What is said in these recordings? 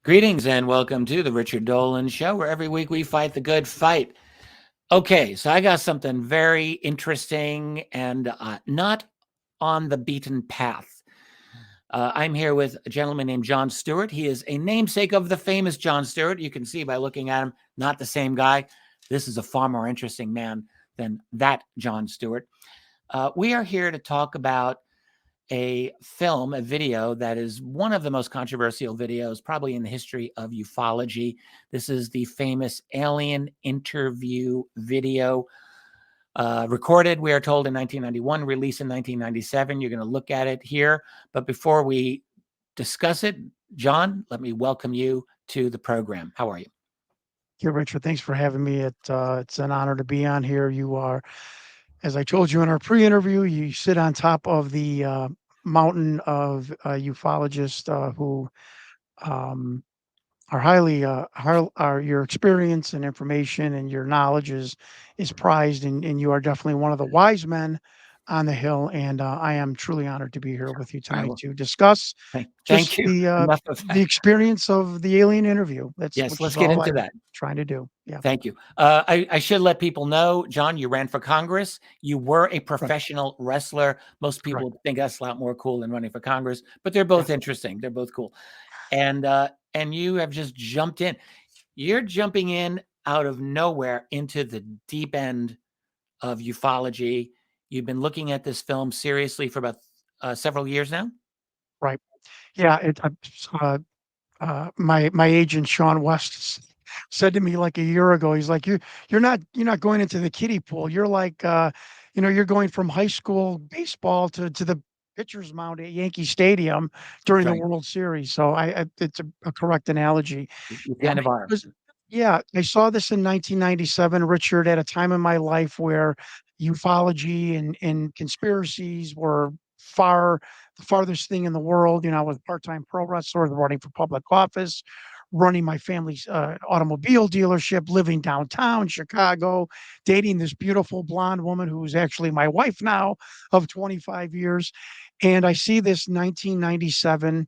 Greetings and welcome to the Richard Dolan Show, where every week we fight the good fight. Okay, so I got something very interesting and not on the beaten path. I'm here with a gentleman named Jon Stewart. He is a namesake of the famous Jon Stewart. You can see by looking at him, not the same guy. This is a far more interesting man than that Jon Stewart. We are here to talk about a film, a video that is one of the most controversial videos probably in the history of ufology. This is the famous alien interview video, recorded, we are told, in 1991, released in 1997. You're going to look at it here. But before we discuss it, Jon, let me welcome you to the program. How are you? Yeah, Richard, thanks for having me. It's an honor to be on here. You are, as I told you in our pre-interview, you sit on top of the mountain of ufologists who um, are highly are your experience and information and your knowledge is prized, and you are definitely one of the wise men on the hill. And I am truly honored to be here with you I tonight will. to discuss Thank just you. Enough of the that. experience of the alien interview. That's Yes, which let's is get all into I'm that. trying to do. Yeah, Thank you. I should let people know, Jon, you ran for Congress. You were a right, professional wrestler. Most correct. people think that's a lot more cool than running for Congress, but they're Yeah. both interesting. They're both cool. And you have just jumped in. You're jumping in out of nowhere into the deep end of ufology. You've been looking at this film seriously for about several years now. Right. Yeah, my agent, Sean West, said to me like a year ago, he's like, "You're not going into the kiddie pool. You're like, you're going from high school baseball to the pitcher's mound at Yankee Stadium during the Right. World Series." So it's a correct analogy. You Yeah, kind of it are. was yeah, I saw this in 1997, Richard, at a time in my life where ufology and conspiracies were the farthest thing in the world. I was a part-time pro wrestler, running for public office, running my family's automobile dealership, living downtown Chicago, dating this beautiful blonde woman who is actually my wife now of 25 years. And I see this 1997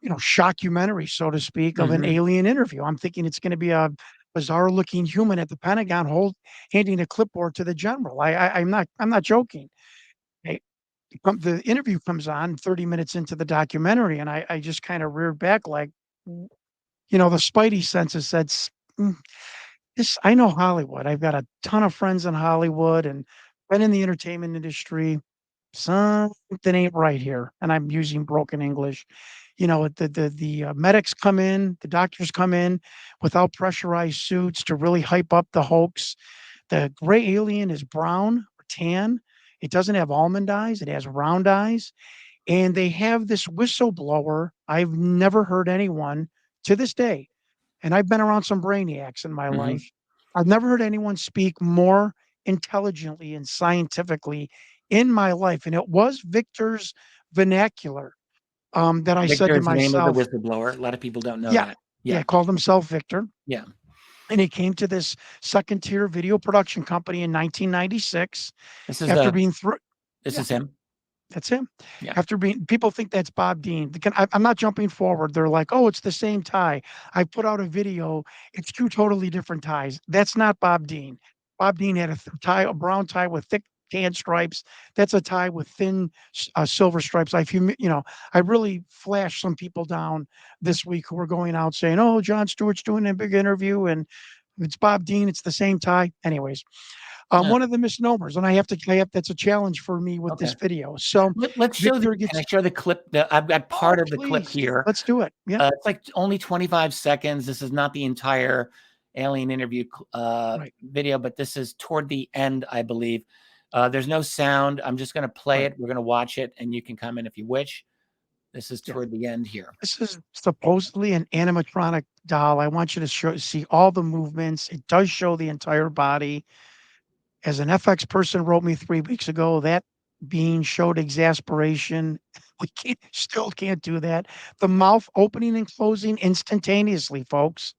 shockumentary, so to speak, of an Mhm. alien interview. I'm thinking it's going to be a bizarre looking human at the Pentagon handing a clipboard to the general. I'm not joking. Hey, the interview comes on 30 minutes into the documentary, and I just kind of reared back like, the spidey senses said, "Mm, this, I know Hollywood. I've got a ton of friends in Hollywood and been in the entertainment industry. Something ain't right here." And I'm using broken English. The medics come in, the doctors come in without pressurized suits to really hype up the hoax. The gray alien is brown or tan. It doesn't have almond eyes, it has round eyes. And they have this whistleblower. I've never heard anyone to this day, and I've been around some brainiacs in my Mhm. life. I've never heard anyone speak more intelligently and scientifically in my life. And it was Victor's vernacular that I said Victor to is the name of the myself, whistleblower. A lot of people don't know yeah, that. yeah, Yeah. called himself Victor. Yeah. And he came to this second tier video production company in 1996 This is after the being through. this Yeah, is him. that's him. Yeah. After being, people think that's Bob Dean. I'm not jumping forward. They're like, oh, it's the same tie. I put out a video. It's two totally different ties. That's not Bob Dean. Bob Dean had a brown tie with thick tan stripes. That's a tie with thin silver stripes. I really flashed some people down this week who were going out saying, oh, Jon Stewart's doing a big interview and it's Bob Dean. It's the same tie. Anyways, No. one of the misnomers, and that's a challenge for me with Okay. this video. So Let's show the Victor can I gets, show the clip? I've got oh, part of the clip please, here. let's do it. Yeah, It's like only 25 seconds. This is not the entire alien interview right, video, but this is toward the end, I believe. There's no sound. I'm just going to play right. it. We're going to watch it, and you can comment if you wish. This is Yeah. toward the end here. This is supposedly an animatronic doll. I want you to see all the movements. It does show the entire body. As an FX person wrote me 3 weeks ago, that being showed exasperation. Still can't do that. The mouth opening and closing instantaneously, folks.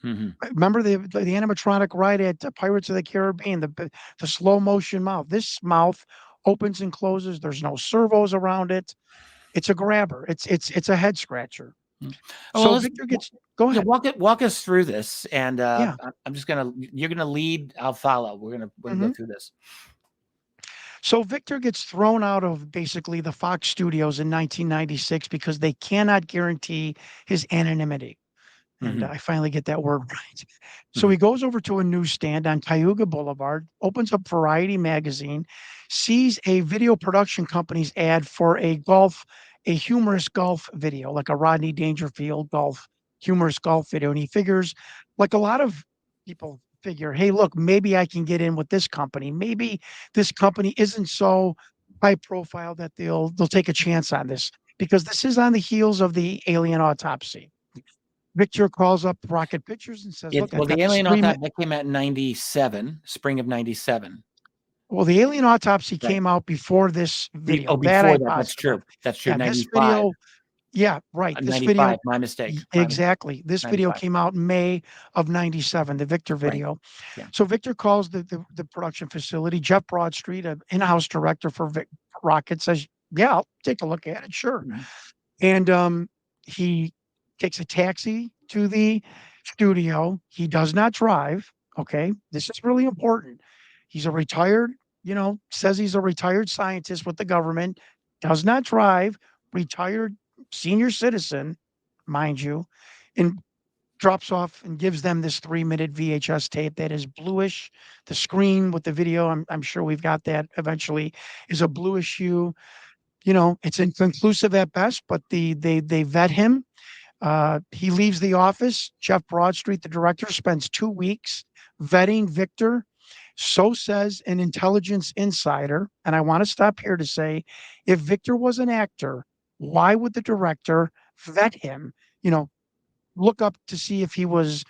Mhm. Remember the animatronic ride at Pirates of the Caribbean, the slow motion mouth. This mouth opens and closes. There's no servos around it. It's a grabber. It's a head scratcher. Mm. Well, So let's Victor gets, go yeah, ahead. walk us through this, and Yeah. I'm just gonna you're gonna lead, I'll follow. We're gonna go Mhm. through this. So Victor gets thrown out of basically the Fox studios in 1996 because they cannot guarantee his anonymity. And Hmm. I finally get that word right. So Hmm. he goes over to a newsstand on Cayuga Boulevard, opens up Variety magazine, sees a video production company's ad for a humorous golf video, like a Rodney Dangerfield humorous golf video. And he figures, like a lot of people figure, hey, look, maybe I can get in with this company. Maybe this company isn't so high profile that they'll take a chance on this because this is on the heels of the alien autopsy. Victor calls up Rocket Pictures and says, "Look, I've Well, got the this alien 3 autopsy minute." that came out in '97, spring of '97. Well, the alien autopsy Right. came out before this video. That Before I'm that, positive of. That's true. Yeah, this '95, video yeah, right. This video '95. My mistake. exactly. This video '95. came out in May of '97, the Victor Right. video. Yeah. So Victor calls the production facility. Jeff Broadstreet, an in-house director for Rocket, says, "Yeah, I'll take a look at it, sure." Mhm. And he takes a taxi to the studio. He does not drive. Okay. This is really important. He's a retired, says he's a retired scientist with the government, does not drive, retired senior citizen, mind you, and drops off and gives them this 3 minute VHS tape that is bluish. The screen with the video, I'm sure we've got that eventually, is a bluish hue. It's inconclusive at best, but they vet him. He leaves the office. Jeff Broadstreet, the director, spends 2 weeks vetting Victor. So says an intelligence insider. And I want to stop here to say, if Victor was an actor, why would the director vet him? You know, look up to see if he was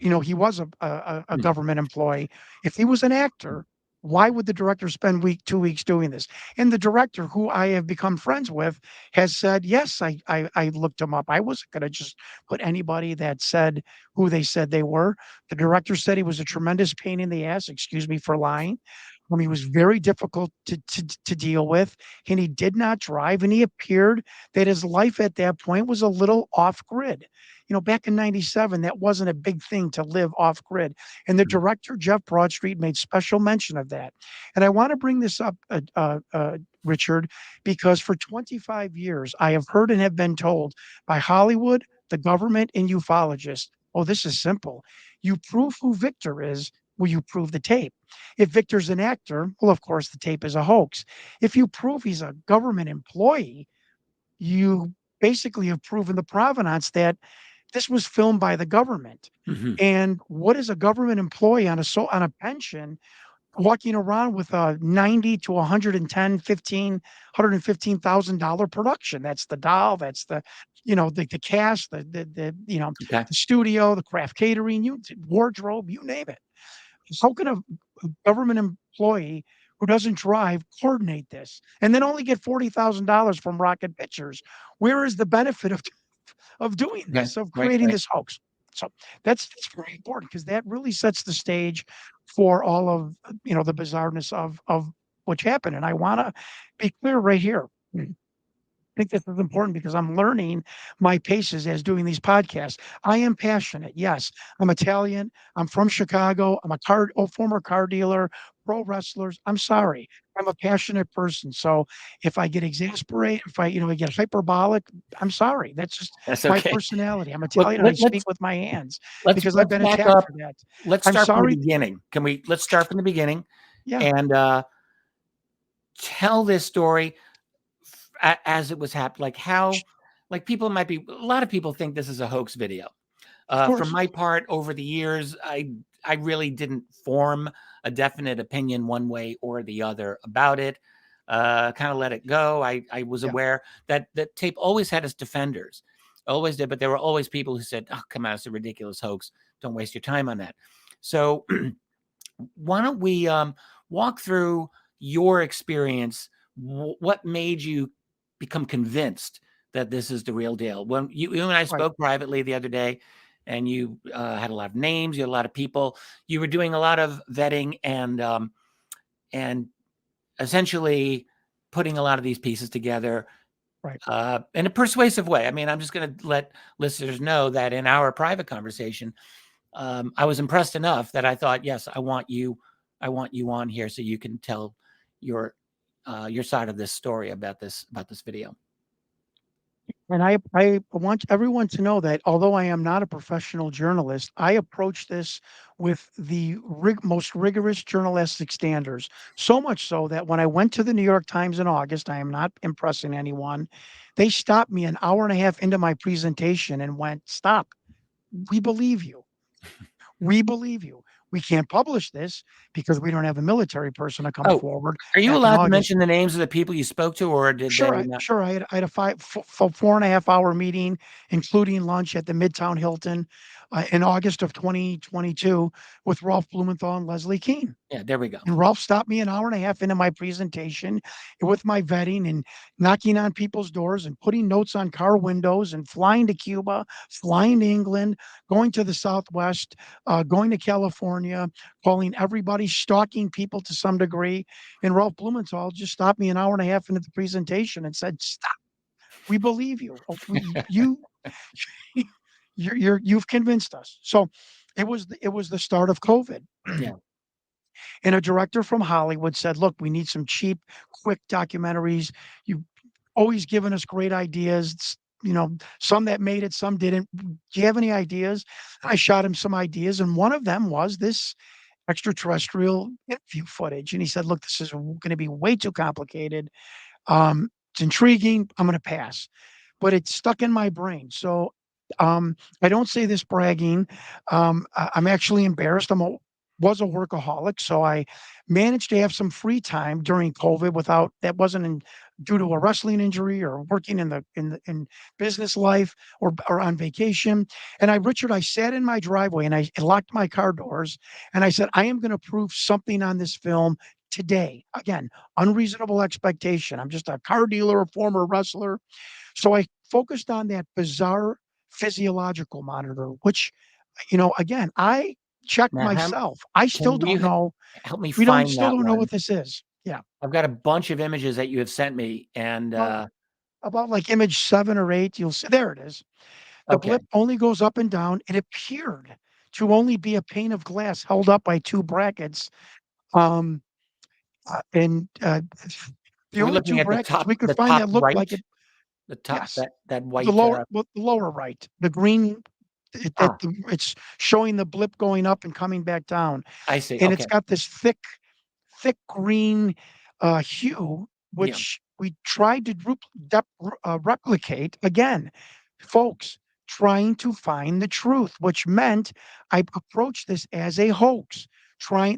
a Mhm. government employee. If he was an actor, why would the director spend 2 weeks doing this? And the director, who I have become friends with, has said, yes, I looked him up. I wasn't going to just put anybody that said who they said they were. The director said he was a tremendous pain in the ass. Excuse me for lying. He was very difficult to deal with, and he did not drive. And he appeared that his life at that point was a little off grid. Back in '97, that wasn't a big thing to live off grid. And the director, Jeff Broadstreet, made special mention of that. And I want to bring this up, Richard, because for 25 years, I have heard and have been told by Hollywood, the government, and ufologists, oh, this is simple. You prove who Victor is, will you prove the tape? If Victor's an actor, well, of course, the tape is a hoax. If you prove he's a government employee, you basically have proven the provenance that this was filmed by the government. Mhm. And what is a government employee on a pension walking around with a 90 to 110, 15, $115,000 production? That's the doll, that's the cast, Okay. the studio, the craft catering, wardrobe, you name it. How can a government employee who doesn't drive coordinate this and then only get $40,000 from Rocket Pictures? Where is the benefit of doing Okay. this, of Right. creating Right. this hoax? So that's very important because that really sets the stage for all of the bizarreness of what's happened. And I want to be clear right here. Think this is important because I'm learning my paces as doing these podcasts. I am passionate. Yes, I'm Italian. I'm from Chicago. I'm former car dealer, pro wrestlers. I'm sorry. I'm a passionate person. So if I get exasperated, if I get hyperbolic, I'm sorry. That's just That's my okay. personality. I'm Look, Italian and I speak with my hands because I've let's been back attacked up. for that. Let's I'm start from the sorry. beginning. Let's start from the beginning Yeah, and tell this story as it was happening. Like how, like people might be. A lot of people think this is a hoax video. of From course. my part, over the years, I really didn't form a definite opinion one way or the other about it. Kind of let it go. I was Yeah, aware that tape always had its defenders, always did, but there were always people who said, "Oh, come on, it's a ridiculous hoax. Don't waste your time on that." So why don't we walk through your experience? What made you become convinced that this is the real deal? When you and I right. spoke privately the other day, and you had a lot of names, you had a lot of people, you were doing a lot of vetting and essentially putting a lot of these pieces together. right. in a persuasive way. I mean, I'm just going to let listeners know that in our private conversation, I was impressed enough that I thought, yes, I want you on here so you can tell your your side of this story about this video. And I want everyone to know that although I am not a professional journalist, I approach this with the most rigorous journalistic standards. So much so that when I went to the New York Times in August, I am not impressing anyone. They stopped me an hour and a half into my presentation and went, "Stop. We believe you. We believe you. We can't publish this because we don't have a military person to come Oh, forward are you back in allowed to August." mention the names of the people you spoke to, or did they not? Sure. I had a 4.5 hour meeting, including lunch at the Midtown Hilton in August of 2022 with Ralph Blumenthal and Leslie Keene. Yeah, there we go. And Ralph stopped me an hour and a half into my presentation with my vetting and knocking on people's doors and putting notes on car windows and flying to Cuba, flying to England, going to the Southwest, going to California, calling everybody, stalking people to some degree. And Ralph Blumenthal just stopped me an hour and a half into the presentation and said, "Stop. We believe you. Oh, you've convinced us." So it was the start of COVID. Yeah. And a director from Hollywood said, "Look, we need some cheap, quick documentaries. You've always given us great ideas. Some that made it, some didn't. Do you have any ideas?" I shot him some ideas, and one of them was this extraterrestrial interview footage. And he said, "Look, this is going to be way too complicated. It's intriguing. I'm going to pass." But it's stuck in my brain. So I don't say this bragging. I'm actually embarrassed. Was a workaholic, so I managed to have some free time during COVID without that wasn't due to a wrestling injury or working in business life or on vacation. And I sat in my driveway and I locked my car doors and I said, I am going to prove something on this film today. Again, unreasonable expectation. I'm just a car dealer, a former wrestler. So I focused on that bizarre physiological monitor, which, again, I checked Now, myself. I still can don't you know. help me We don't find still that don't know what one? this is. Yeah. I've got a bunch of images that you have sent me, and About like image 7 or 8, you'll see there it is. The okay, blip only goes up and down. It appeared to only be a pane of glass held up by 2 brackets. Um, and the we're only looking 2 at brackets we could the find top that looked right, like it. the top Yes. that The white. lower well, the lower right, the green, Ah, it's showing the blip going up and coming back down, I see. and it's Okay, got this thick green, hue, yeah, which we tried to replicate. Again, folks, trying to find the truth, which meant I approached this as a hoax.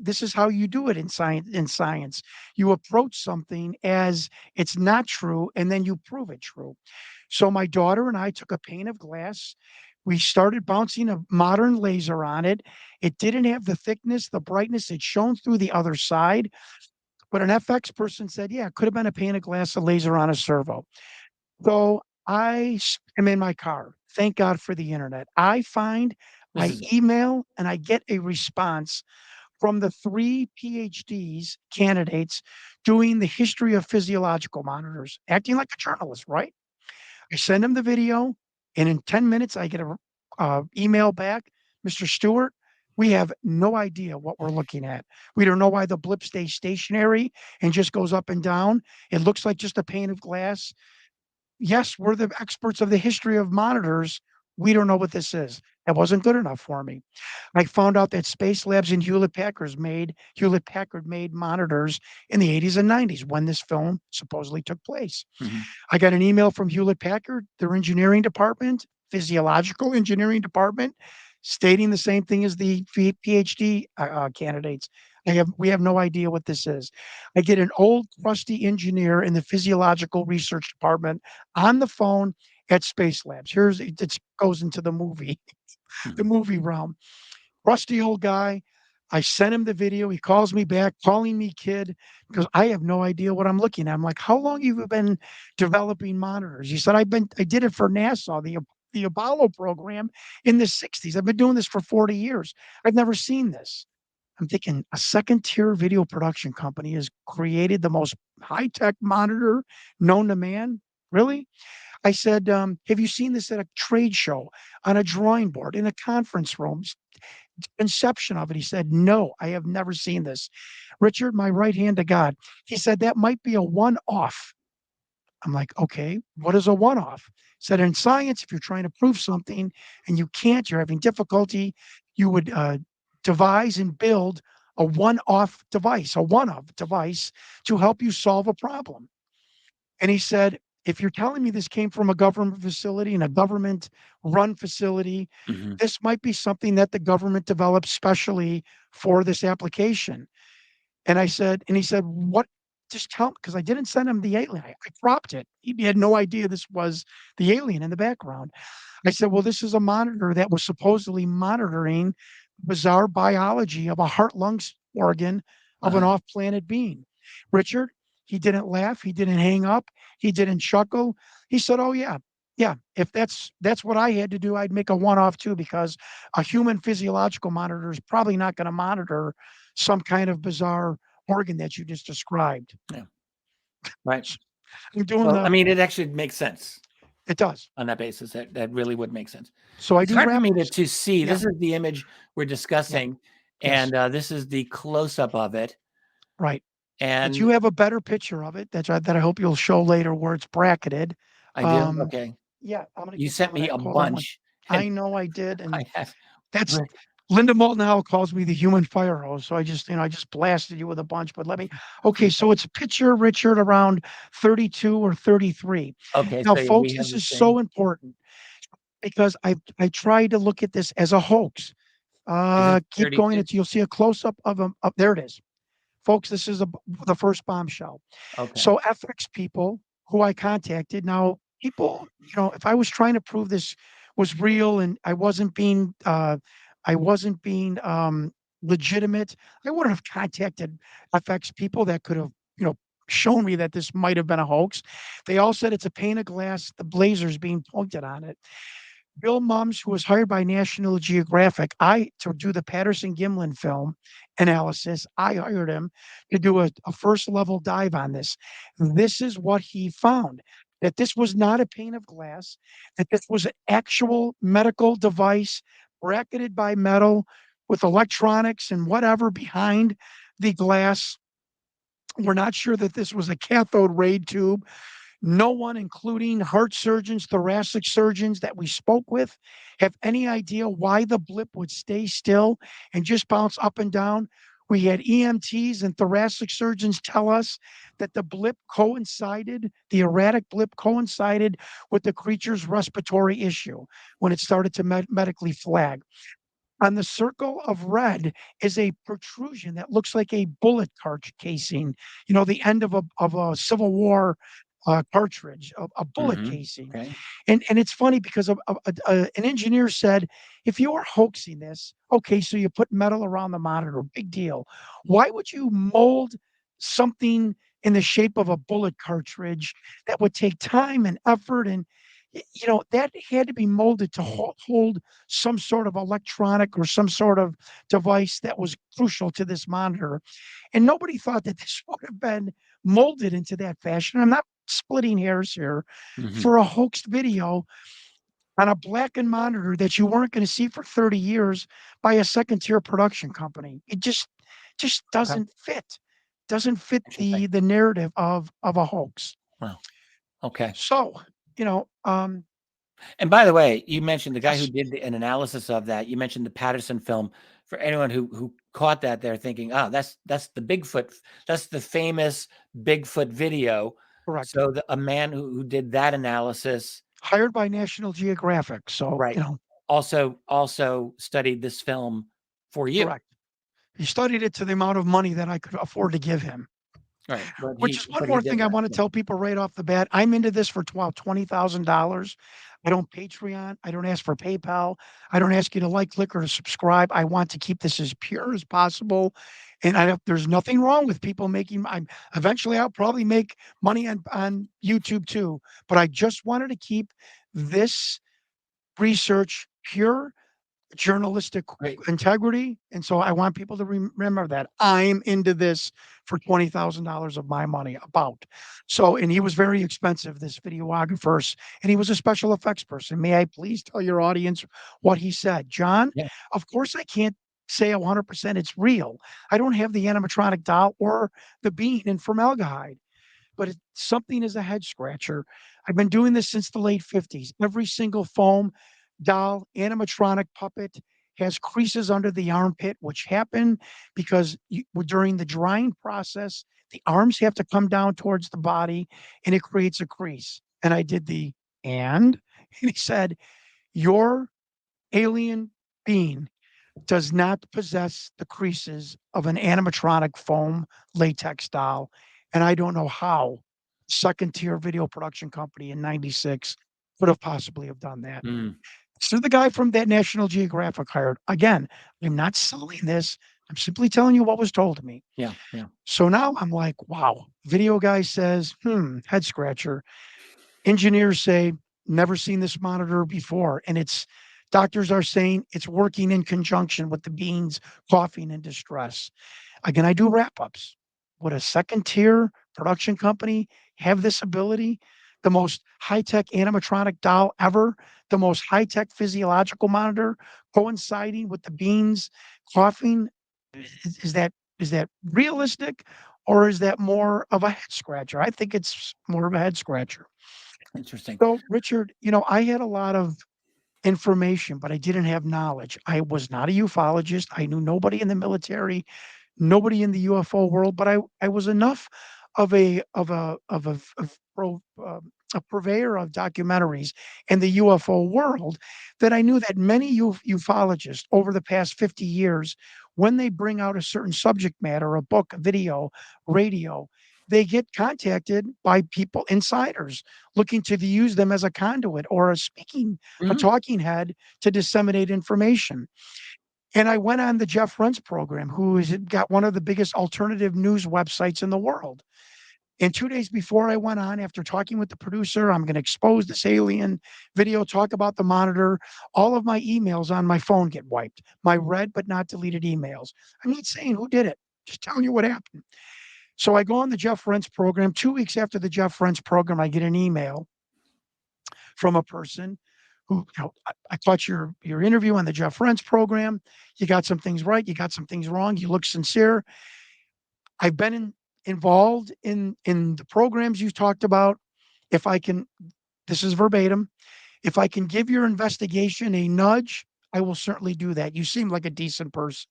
This is how you do it in science. You approach something as it's not true, and then you prove it true. So my daughter and I took a pane of glass. We started bouncing a modern laser on it. It didn't have the thickness, the brightness. It shone through the other side. But an FX person said, yeah, it could have been a pane of glass, a laser on a servo. So am in my car. Thank God for the internet. this I is email and I get a response from the 3 PhDs candidates doing the history of physiological monitors, acting like a journalist, right? I send him the video, and in 10 minutes, I get a email back. Mr. Stewart, we have no idea what we're looking at. We don't know why the blip stays stationary and just goes up and down. It looks like just a pane of glass. Yes, we're the experts of the history of monitors. We don't know what this is. That wasn't good enough for me. I found out that Space Labs and Hewlett Packard made monitors in the 80s and 90s when this film supposedly took place. mhm. I got an email from Hewlett Packard, their engineering department, physiological engineering department, stating the same thing as the PhD candidates. We have no idea what this is. I get an old crusty engineer in the physiological research department on the phone at Space Labs. It goes into the Mhm. movie realm. Rusty old guy. I sent him the video. He calls me back, calling me kid, because I have no idea what I'm looking at. I'm like, how long have you been developing monitors? He said, I did it for NASA, the Apollo program in the 60s. I've been doing this for 40 years. I've never seen this. I'm thinking a second tier video production company has created the most high tech monitor known to man. really? I said, have you seen this at a trade show, on a drawing board, in a conference room? Inception of it. He said, no, I have never seen this. Richard, my right hand to God. He said, that might be a one off. I'm like, okay, what is a one off? Said in science, if you're trying to prove something and you can't, you're having difficulty, you would devise and build a one off device, a one off device to help you solve a problem. And he said, if you're telling me this came from a government facility and a government run facility, Hmm. this might be something that the government developed specially for this application. And he said, what? Just tell, because I didn't send him the alien. I cropped it. He had no idea this was the alien in the background. I said, well, this is a monitor that was supposedly monitoring bizarre biology of a heart lungs organ of an Uh-huh. off planet being. Richard, he didn't laugh. He didn't hang up. He didn't chuckle. He said, oh, yeah. Yeah, if that's what I had to do, I'd make a one-off too, because a human physiological monitor is probably not going to monitor some kind of bizarre organ that you just described. Yeah. Right. I'm doing Well, I the mean, it actually makes sense it does. on that basis. That really would make sense. So I It's do hard for me rappers. to see. Yeah, This is the image we're yeah, discussing, yes, and this is the close up of it. right. But you And have a better picture of it that I hope you'll show later where it's bracketed. I do. Um, Okay. yeah, I'm gonna You get some sent of me that. a Hold on one. bunch, and I know I did, and I have. that's Linda Moulton Howe calls me the human fire hose. So I just blasted you with a bunch. But let me, okay, so it's a picture, Richard, around 32 or 33. Okay, Now, so we folks, have this the is same. so important because I tried to look at this as a hoax. Is it Keep going. 32? It's, you'll see a close up of them. Up there it is, folks. This is the first bombshell. Okay. So FX people who I contacted. Now, people, if I was trying to prove this was real and I wasn't being legitimate, I wouldn't have contacted FX people that could have, shown me that this might have been a hoax. They all said it's a pane of glass, the blazers being pointed on it. Bill Mums, who was hired by National Geographic, to do the Patterson Gimlin film analysis, I hired him to do a first level dive on this. This is what he found, that this was not a pane of glass, that this was an actual medical device bracketed by metal with electronics and whatever behind the glass. We're not sure that this was a cathode ray tube. No one, including heart surgeons, thoracic surgeons that we spoke with, have any idea why the blip would stay still and just bounce up and down. We had EMTs and thoracic surgeons tell us that the erratic blip coincided with the creature's respiratory issue when it started to medically flag. On the circle of red is a protrusion that looks like a bullet casing, the end of a Civil War cartridge, a bullet Hmm. casing. Okay. And it's funny because an engineer said, if you are hoaxing this, okay, so you put metal around the monitor, big deal. Why would you mold something in the shape of a bullet cartridge that would take time and effort and that had to be molded to hold some sort of electronic or some sort of device that was crucial to this monitor. And nobody thought that this would have been molded into that fashion. I'm not splitting hairs here, Hmm. for a hoaxed video on a blackened monitor that you weren't going to see for 30 years by a second tier production company. It just Okay. doesn't fit Interesting. the narrative of a hoax. Well, okay. So, And by the way, you mentioned the guy who yes, did an analysis of that. You mentioned the Patterson film. For anyone who caught that, they're thinking, "Oh, that's the Bigfoot. That's the famous Bigfoot video." correct. So a man who did that analysis, Hired by National Geographic. So, right, also studied this film for you, correct. He studied it to the amount of money that I could afford to give him. right? Which is one But he more did thing I that. want to Yeah. tell people right off the bat. I'm into this for $20,000. I don't Patreon. I don't ask for PayPal. I don't ask you to like, click, or to subscribe. I want to keep this as pure as possible. And there's nothing wrong with people making. Eventually I'll probably make money on YouTube too. But I just wanted to keep this research pure, journalistic Right. integrity. And so I want people to remember that I'm into this for $20,000 of my money about. So, and he was very expensive, this videographer, and he was a special effects person. May I please tell your audience what he said? John, Yeah. of course I can't say 100% it's real. I don't have the animatronic doll or the bean in formaldehyde, but something is a head scratcher. I've been doing this since the late 50s. Every single foam, doll, animatronic puppet has creases under the armpit, which happen because during the drying process, the arms have to come down towards the body and it creates a crease. And I did and he said, your alien being does not possess the creases of an animatronic foam latex doll. And I don't know how second tier video production company in 96 could have possibly have done that. Mm. So the guy from that National Geographic hired. Again, I'm not selling this. I'm simply telling you what was told to me. Yeah. Yeah. So now I'm like, wow. Video guy says, head scratcher. Engineers say, never seen this monitor before. And doctors are saying it's working in conjunction with the beings coughing in distress. Again, I do wrap ups. Would a second tier production company have this ability? The most high tech animatronic doll ever, the most high tech physiological monitor coinciding with the beings coughing. Is that is that realistic, or is that more of a head scratcher? I think it's more of a head scratcher. Interesting. So, Richard, I had a lot of information, but I didn't have knowledge. I was not a ufologist. I knew nobody in the military, nobody in the UFO world, but I was enough of a purveyor of documentaries in the UFO world that I knew that many ufologists over the past 50 years, when they bring out a certain subject matter, a book, a video, radio, they get contacted by people, insiders, looking to use them as a conduit or a Mhm. talking head to disseminate information. And I went on the Jeff Rense program, who has got one of the biggest alternative news websites in the world. And 2 days before I went on, after talking with the producer, I'm going to expose this alien video, talk about the monitor. All of my emails on my phone get wiped, my read but not deleted emails. I'm not saying who did it, just telling you what happened. So I go on the Jeff Rense program. 2 weeks after the Jeff Rense program, I get an email from a person who, I caught your interview on the Jeff Rense program. You got some things right. You got some things wrong. You look sincere. I've been involved in the programs you talked about. If I can, this is verbatim. If I can give your investigation a nudge, I will certainly do that. You seem like a decent person.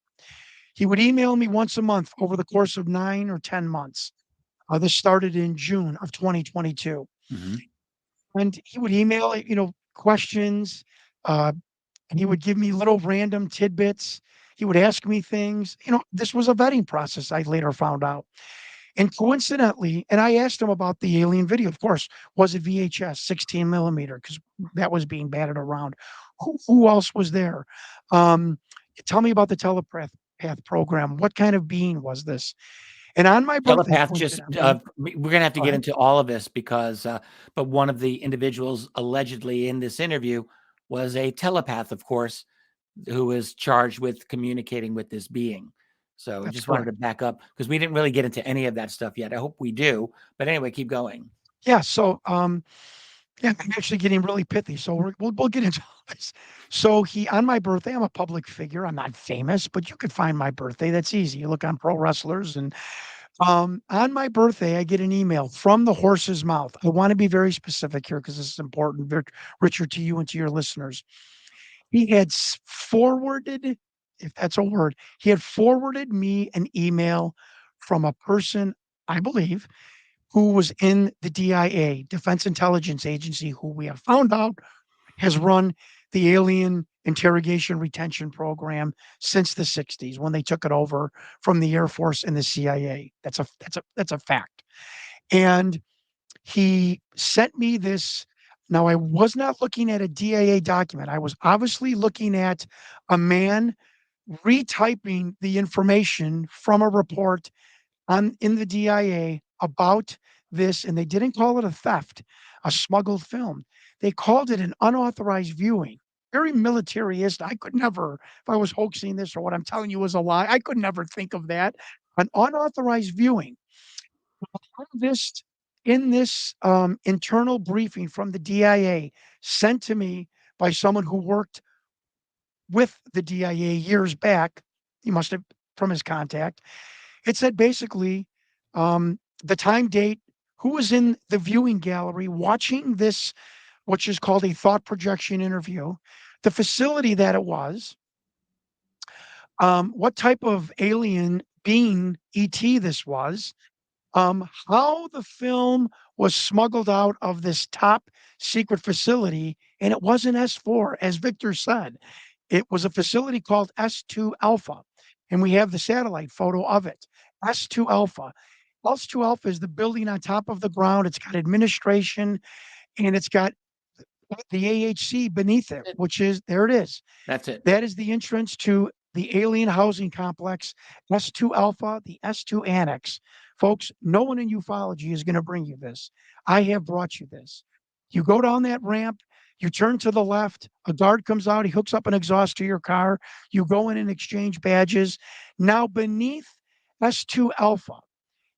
He would email me once a month over the course of 9 or 10 months. This started in June of 2022. Mhm. And he would email, questions. Uh, and he would give me little random tidbits. He would ask me things. This was a vetting process, I later found out. And coincidentally, and I asked him about the alien video. Of course, was it VHS 16 millimeter? Because that was being batted around. Who else was there? Um, Tell me about the telepath path program. What kind of being was this? And on my birthday, Telepath just, coincidentally, we're gonna have to go get ahead. into all of this because, but one of the individuals allegedly in this interview was a telepath, of course, who was charged with communicating with this being. So I That's just wanted correct. to back up because we didn't really get into any of that stuff yet. I hope we do. But anyway, keep going. Yeah. So, yeah, I'm actually getting really pithy. So we'll get into all this. So on my birthday, I'm a public figure. I'm not famous, but you could find my birthday. That's easy. You look on pro wrestlers, and on my birthday, I get an email from the horse's mouth. I want to be very specific here because this is important, Richard, to you and to your listeners. He had forwarded, if that's a word, he had forwarded me an email from a person, I believe, who was in the DIA, Defense Intelligence Agency, who we have found out has run the alien interrogation retention program since the 60s when they took it over from the Air Force and the CIA. That's a fact. And he sent me this. Now, I was not looking at a DIA document. I was obviously looking at a man retyping the information from a report in the DIA about this, and they didn't call it a theft, a smuggled film. They called it an unauthorized viewing. very militarist. I could never, if I was hoaxing this or what I'm telling you was a lie, I could never think of that. An unauthorized viewing. This in this internal briefing from the DIA sent to me by someone who worked with the DIA years back. He must have from his contact. It said basically the time, date, who was in the viewing gallery watching this, which is called a thought projection interview, the facility that it was, what type of alien being ET this was, how the film was smuggled out of this top secret facility. And it wasn't S4, as Victor said. It was a facility called S2 Alpha. And we have the satellite photo of it. S2 Alpha. S2 Alpha is the building on top of the ground. It's got administration and it's got the AHC beneath it, which is there it is. That's it. That is the entrance to the alien housing complex, S2 Alpha, the S2 Annex. Folks, no one in ufology is going to bring you this. I have brought you this. You go down that ramp, you turn to the left, a guard comes out, he hooks up an exhaust to your car, you go in and exchange badges. Now, beneath S2 Alpha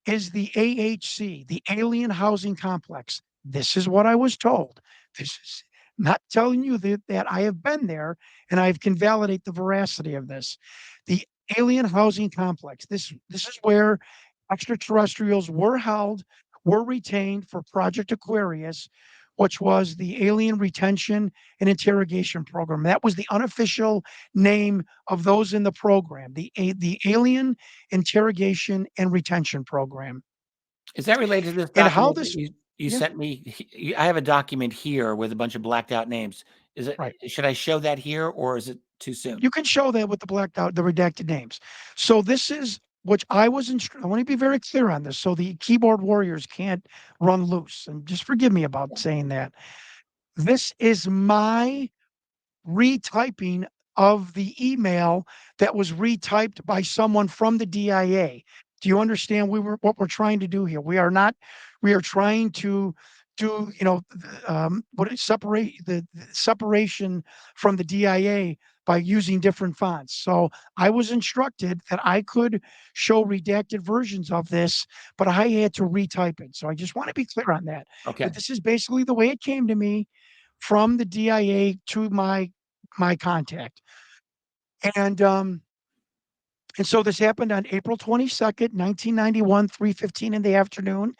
is the AHC, the Alien Housing Complex. This is what I was told. This is not telling you that I have been there and I can validate the veracity of this. The Alien Housing Complex. This is where extraterrestrials were held, were retained for Project Aquarius, which was the Alien Retention and Interrogation Program. That was the unofficial name of those in the program, the Alien Interrogation and Retention Program. Is that related to this And how document this, that you yeah, sent me? I have a document here with a bunch of blacked out names. Is it right. should I show that here or is it too soon? You can show that with the blacked out, the redacted names. So this is which I was I want to be very clear on this so the keyboard warriors can't run loose. And just forgive me about saying that. This is my retyping of the email that was retyped by someone from the DIA. Do you understand what we're trying to do here? We are trying to do, what is separate the separation from the DIA by using different fonts. So I was instructed that I could show redacted versions of this, but I had to retype it. So I just want to be clear on that. Okay. But this is basically the way it came to me from the DIA to my contact. And so this happened on April 22nd, 1991, 3:15 in the afternoon.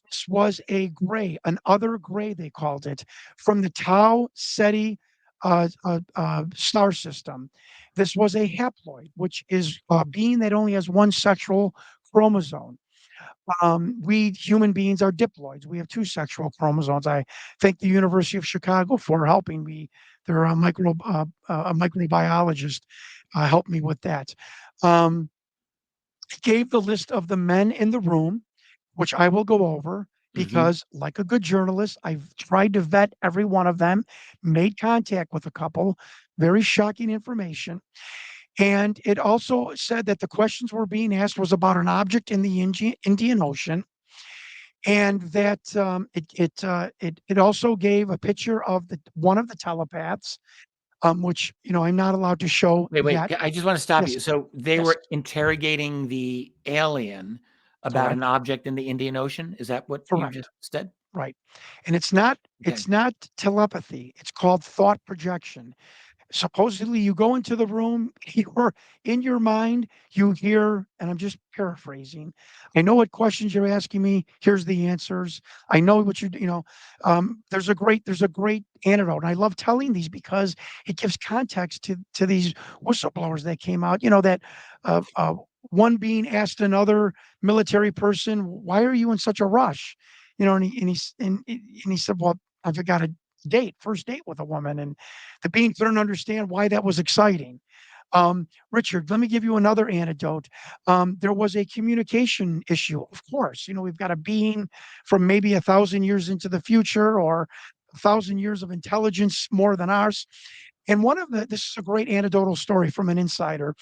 This was a gray, an other gray, they called it, from the Tau Ceti star system. This was a haploid, which is a being that only has one sexual chromosome. We human beings are diploids. We have two sexual chromosomes. I thank the University of Chicago for helping me. They're a microbiologist helped me with that. Um, he gave the list of the men in the room, which I will go over Mhm. because, like a good journalist, I've tried to vet every one of them, made contact with a couple, very shocking information. And it also said that the questions were being asked was about an object in the Indian Ocean, and that it also gave a picture of the one of the telepaths, which I'm not allowed to show Wait. yet. I just want to stop Yes, you. So they yes, were interrogating the alien about an correct, object in the Indian Ocean. Is that what you just correct, said? right. And it's not telepathy. It's called thought projection. Supposedly you go into the room, you're in your mind, you hear, and I'm just paraphrasing. I know what questions you're asking me. Here's the answers. I know what there's a great antidote. And I love telling these because it gives context to these whistleblowers that came out. That uh, uh, one being asked another military person, "Why are you in such a rush?" And he said, "Well, I've got a first date with a woman," and the being couldn't understand why that was exciting. Richard, let me give you another anecdote. There was a communication issue. Of course, we've got a being from maybe 1,000 years into the future or 1,000 years of intelligence more than ours. And this is a great anecdotal story from an insider.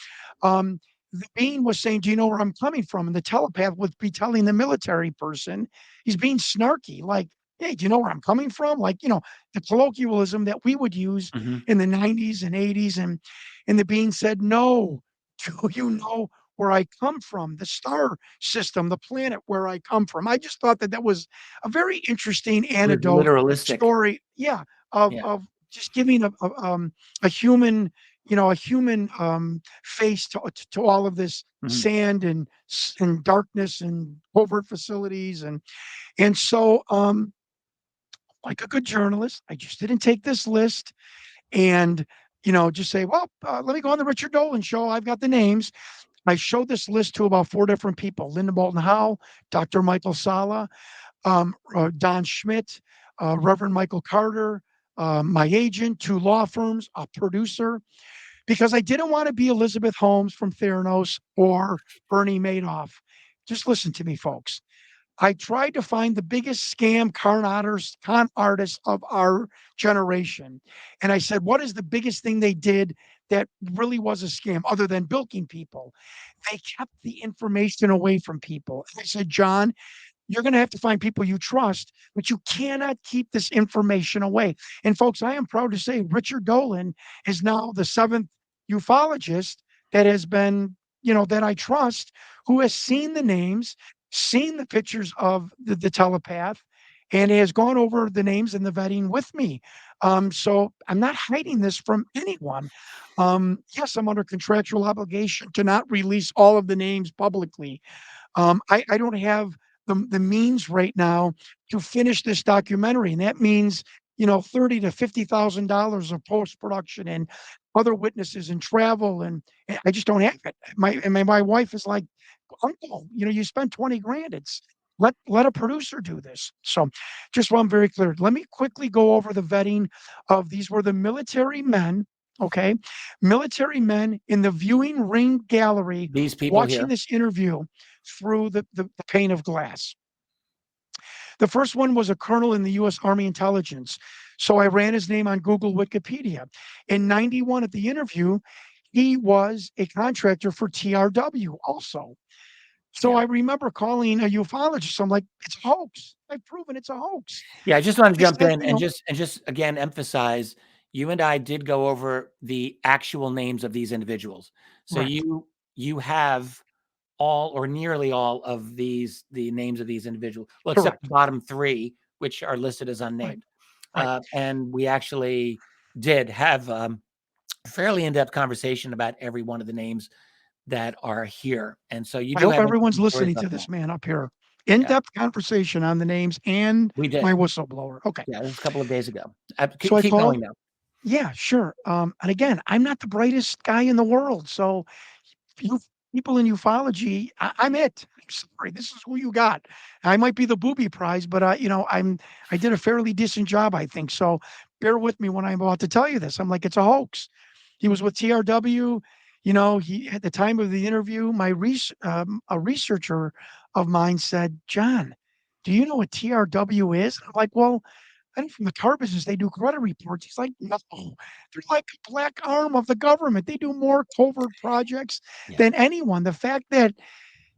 The being was saying, "Do you know where I'm coming from?" And the telepath would be telling the military person, he's being snarky, like, Hey, do you know where I'm coming from? Like, the colloquialism that we would use Mhm. in the 90s and 80s. And the being said, no, do you know where I come from? The star system, the planet where I come from. I just thought that that was a very interesting It was anecdote literalistic. story. Yeah. Of, Yeah. of just giving a human, face to all of this Mhm. sand and darkness and covert facilities. And so, like a good journalist, I just didn't take this list and, just say, well, let me go on the Richard Dolan show. I've got the names. I showed this list to about four different people: Linda Moulton Howe, Dr. Michael Sala, Don Schmidt, Reverend Michael Carter, my agent, two law firms, a producer, because I didn't want to be Elizabeth Holmes from Theranos or Bernie Madoff. Just listen to me, folks. I tried to find the biggest scam con artists of our generation. And I said, what is the biggest thing they did that really was a scam other than bilking people? They kept the information away from people. I said, John, you're going to have to find people you trust, but you cannot keep this information away. And folks, I am proud to say Richard Dolan is now the seventh ufologist that has been, that I trust, who has seen the names, seen the pictures of the telepath, and has gone over the names and the vetting with me. So I'm not hiding this from anyone. Yes, I'm under contractual obligation to not release all of the names publicly. I don't have the means right now to finish this documentary, and that means thirty to $50,000 of post production and other witnesses and travel, and I just don't have it. My wife is like, Uncle, you spent 20 grand. It's let a producer do this. So, just so I'm very clear, let me quickly go over the vetting of these. Were the military men. Okay, military men in the viewing ring gallery These people watching here. this interview through the pane of glass. The first one was a colonel in the US Army intelligence. So I ran his name on Google Wikipedia. In 91 at the interview, he was a contractor for TRW also. So Yeah. I remember calling a ufologist. I'm like, it's a hoax. I've proven it's a hoax. Yeah, I just wanna They jump said, in and just again emphasize, you and I did go over the actual names of these individuals. So right, you have all or nearly all of the names of these individuals, well, except the correct, bottom 3, which are listed as right, unnamed. right. And we actually did have, a fairly in-depth conversation about every one of the names that are here, and so you I do hope have everyone's interesting stories listening about to that. this man up here. Yeah, In-depth conversation on the names and we my did. whistleblower. Okay. Yeah, it was a couple of days ago. So I Keep called. going now. Yeah, sure. And again, I'm not the brightest guy in the world. So you people in ufology, I'm it. I'm sorry. This is who you got. I might be the booby prize, but I did a fairly decent job, I think. So bear with me when I'm about to tell you this. I'm like, it's a hoax. He was with TRW. He at the time of the interview, a researcher of mine said, John, do you know what TRW is? I'm like, well, I think from the car business, they do credit reports. He's like, no, they're like a black arm of the government. They do more covert projects Yeah. than anyone. The fact that,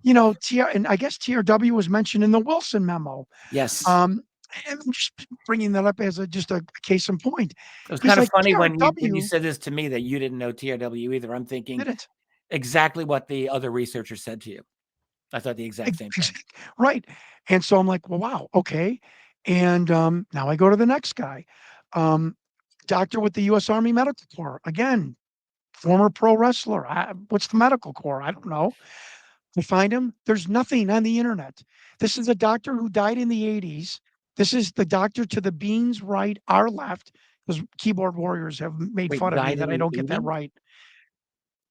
and I guess TRW was mentioned in the Wilson memo. Yes. Um, and I'm just bringing that up as just a case in point. It was He's kind of like, funny when you TRW said this to me that you didn't know TRW either. I'm thinking didn't. exactly what the other researcher said to you. I thought the exact Ex- same ex- thing. Right. And so I'm like, well, wow, okay. And now I go to the next guy. Um, Doctor with the US Army Medical Corps. Again, former pro wrestler. What's the medical corps? I don't know. I find him. There's nothing on the internet. This is a doctor who died in the 80s. This is the doctor to the beans right, our left, because keyboard warriors have made Wait, fun of me died that in I the don't get that 80s? right.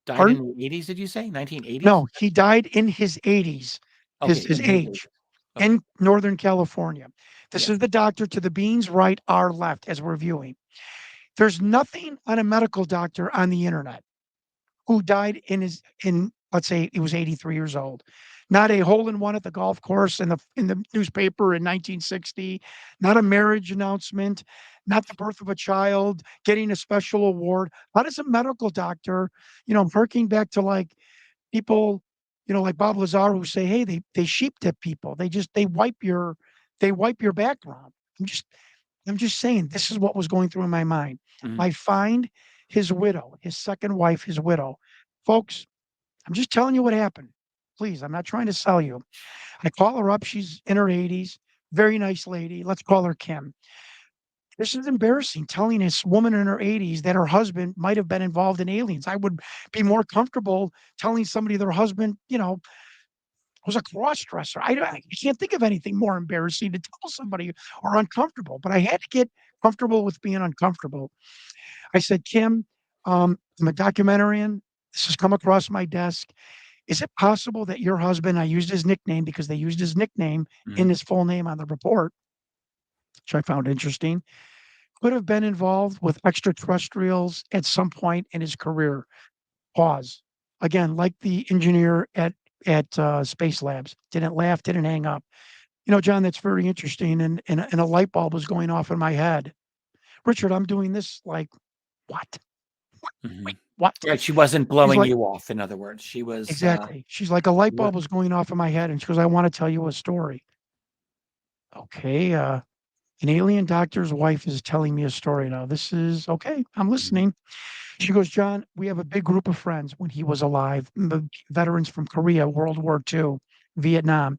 Died Pardon? in the 80s, did you say? 1980s? No, he died in his 80s, Okay, his in his age, 80s. Okay. in Northern California. This Yeah. is the doctor to the beans right, our left, as we're viewing. There's nothing on a medical doctor on the internet who died in let's say he was 83 years old. Not a hole in one at the golf course in the newspaper in 1960, not a marriage announcement, not the birth of a child, getting a special award. How does a medical doctor, I'm harking back to like people, like Bob Lazar who say, hey, they sheep tip people. They wipe your background. I'm just I'm just saying this is what was going through my mind. Mhm. I find his widow, his second wife, his widow. Folks, I'm just telling you what happened. Please, I'm not trying to sell you. I call her up. She's in her 80s. Very nice lady. Let's call her Kim. This is embarrassing telling this woman in her 80s that her husband might have been involved in aliens. I would be more comfortable telling somebody their husband, was a cross dresser. I can't think of anything more embarrassing to tell somebody or uncomfortable, but I had to get comfortable with being uncomfortable. I said, Kim, I'm a documentarian. This has come across my desk. Is it possible that your husband, I used his nickname because they used his nickname in Mhm. his full name on the report, which I found interesting, could have been involved with extraterrestrials at some point in his career? Pause. Again, like the engineer at Space Labs, didn't laugh, didn't hang up. John, that's very interesting. And a light bulb was going off in my head. Richard, I'm doing this like, what? Wait, Mhm. what? Right, she wasn't She's blowing like, you off, in other words. She was, exactly. She's like, a light what bulb was going off in my head. And she goes, I want to tell you a story. Okay. An alien doctor's wife is telling me a story now. This is okay. I'm Mhm. listening. She goes, John, we have a big group of friends when he was alive, veterans from Korea, World War II, Vietnam.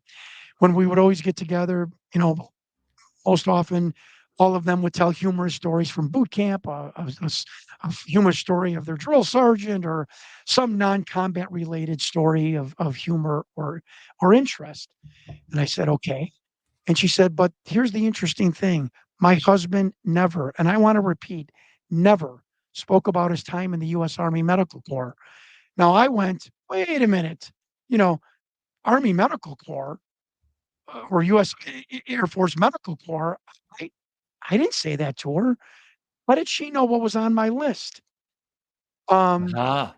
When we would always get together, most often all of them would tell humorous stories from boot camp, a humorous story of their drill sergeant or some non-combat related story of humor or interest. And I said, okay. And she said, but here's the interesting thing. My husband never, and I want to repeat, never spoke about his time in the US Army Medical Corps. Now I went, wait a minute, you know, Army Medical Corps or US Air Force Medical Corps. I, I didn't say that to her. How did she know what was on my list? Um, Ah,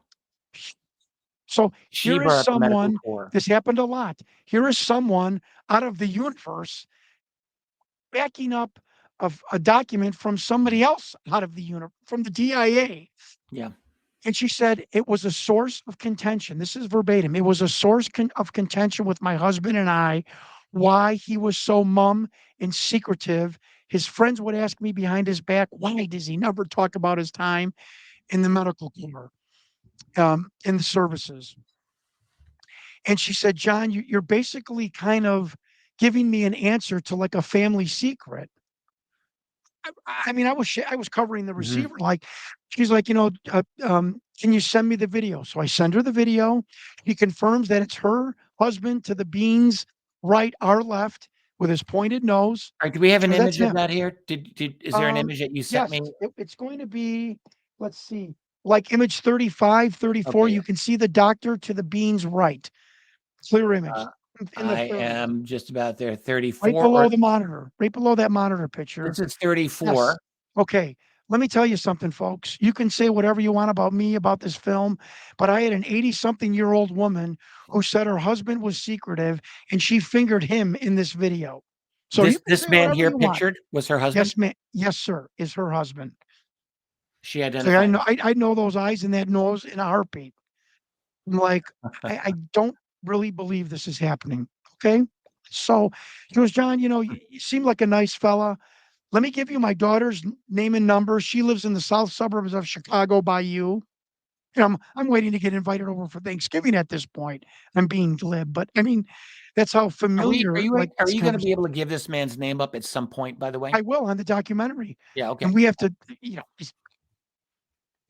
so she here is brought up the medical someone, corps. this happened a lot. Here is someone out of the universe backing up of a document from somebody else out of the universe, from the DIA. Yeah. And she said it was a source of contention. This is verbatim. It was a source of contention with my husband and I, why he was so mum and secretive. His friends would ask me behind his back, why does he never talk about his time in the medical corps, in the services? And she said, John, you're basically kind of giving me an answer to like a family secret. I mean, I was covering the Mhm. receiver. Like, she's like, can you send me the video? So I send her the video. He confirms that it's her husband to the beans, right, our left, with his pointed nose. Alright, do we have She an goes, that's image of him. that here? Is there an image that you sent Yes, me? it's going to be, let's see, like image 35, 34. Okay, You can see the doctor to the beans, right, clear image uh, in the I 30s, am just about there, right 34 or below the monitor, right below that monitor picture. this is 34. Yes. Okay. Let me tell you something, folks. You can say whatever you want about me, about this film, but I had an 80-something-year-old woman who said her husband was secretive and she fingered him in this video. So you can This say man whatever here you want. pictured was her husband? Yes, ma'am. Yes, sir, is her husband. She So I identified know him. I know those eyes and that nose in a heartbeat. I'm like, I don't really believe this is happening. Okay. So he goes, John, you seem like a nice fella. Let me give you my daughter's name and number. She lives in the south suburbs of Chicago by you. I'm waiting to get invited over for Thanksgiving at this point. I'm being glib, but I mean, that's how familiar like Are this you gonna conversation. be able to give this man's name up at some point, by the way? I will on the documentary. Yeah, And okay. we have to,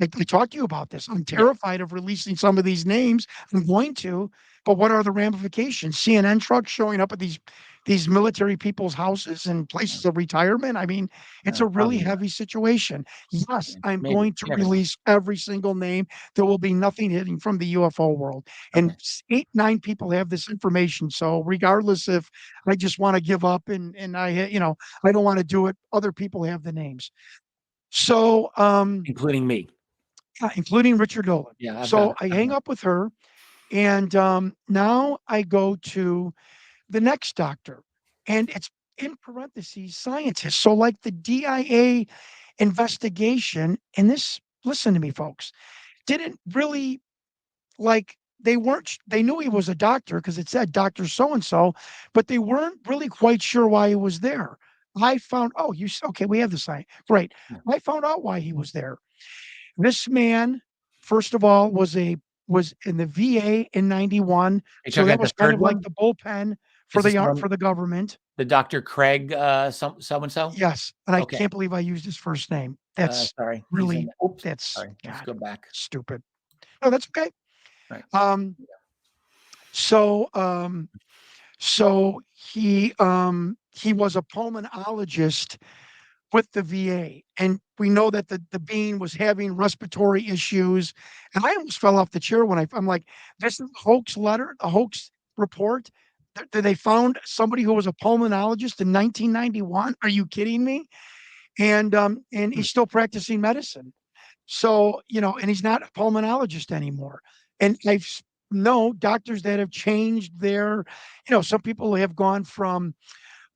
I talked to you about this. I'm Yeah, terrified of releasing some of these names. I'm going to, but what are the ramifications? CNN trucks showing up at these military people's houses and yeah. places of retirement. I mean, it's a really Probably not. heavy situation. Yes, Yeah, I'm maybe. going to You never know. release every single name. There will be nothing hidden from the UFO world. And Okay. 8, 9 people have this information. So regardless if I just want to give up and I don't want to do it, other people have the names. So Including me. yeah, including Richard Dolan. Yeah, So I I've hang got up with her, and now I go to the next doctor, and it's in parentheses scientist. So like the DIA investigation, and this, listen to me, folks, didn't really like they knew he was a doctor because it said Doctor So and so, but they weren't really quite sure why he was there. I found, oh, okay, we have the sign. Great. Yeah. I found out why he was there. This man, first of all, was in the VA in 91. You So talking that about was the kind third of like one? the bullpen Is this the one, for the government. the Dr. Craig, so and so? Yes. And I Okay. can't believe I used his first name. That's Sorry. He's in. really, Oops. that's Sorry. Let's God, go back. stupid. No, that's okay. Right. Um, so so he was a pulmonologist with the VA. And we know that the being was having respiratory issues. And I almost fell off the chair when I'm like, this is a hoax letter, a hoax report. They found somebody who was a pulmonologist in 1991. Are you kidding me? And Hmm. he's still practicing medicine. So, and he's not a pulmonologist anymore. And I've know doctors that have changed their, some people have gone from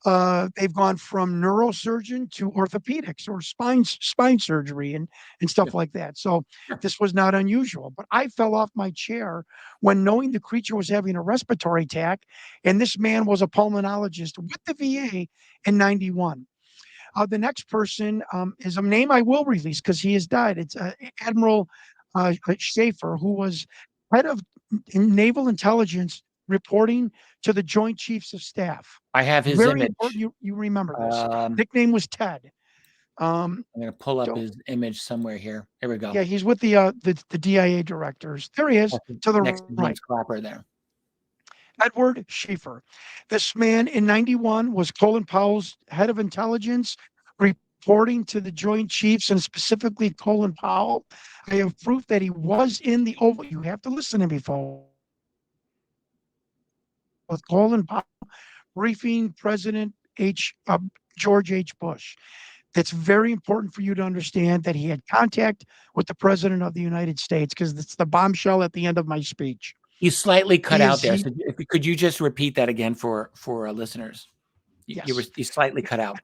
they've gone from neurosurgeon to orthopedics or spine surgery and Yeah. stuff like that. So Sure. this was not unusual. But I fell off my chair when knowing the creature was having a respiratory attack, and this man was a pulmonologist with the VA in 91. The next person is a name I will release because he has died. It's Admiral Schaefer, who was head of naval intelligence reporting to the Joint Chiefs of Staff. I have his Very important. image. You remember this. Um, Nickname was Ted. I'm going to pull up So his image somewhere here. Here we go. yeah, he's with the DIA directors. There he is to the Next to right. James Clapper there. Edward Schaefer. This man in 91 was Colin Powell's head of intelligence, reporting to the Joint Chiefs and specifically Colin Powell. I have proof that he was in the Oval. You have to listen to me, folks. With Colin Powell briefing President George H. Bush. It's very important for you to understand that he had contact with the President of the United States because it's the bombshell at the end of my speech. You slightly cut He out is there. he So could you just repeat that again for our listeners? yes. You slightly cut out,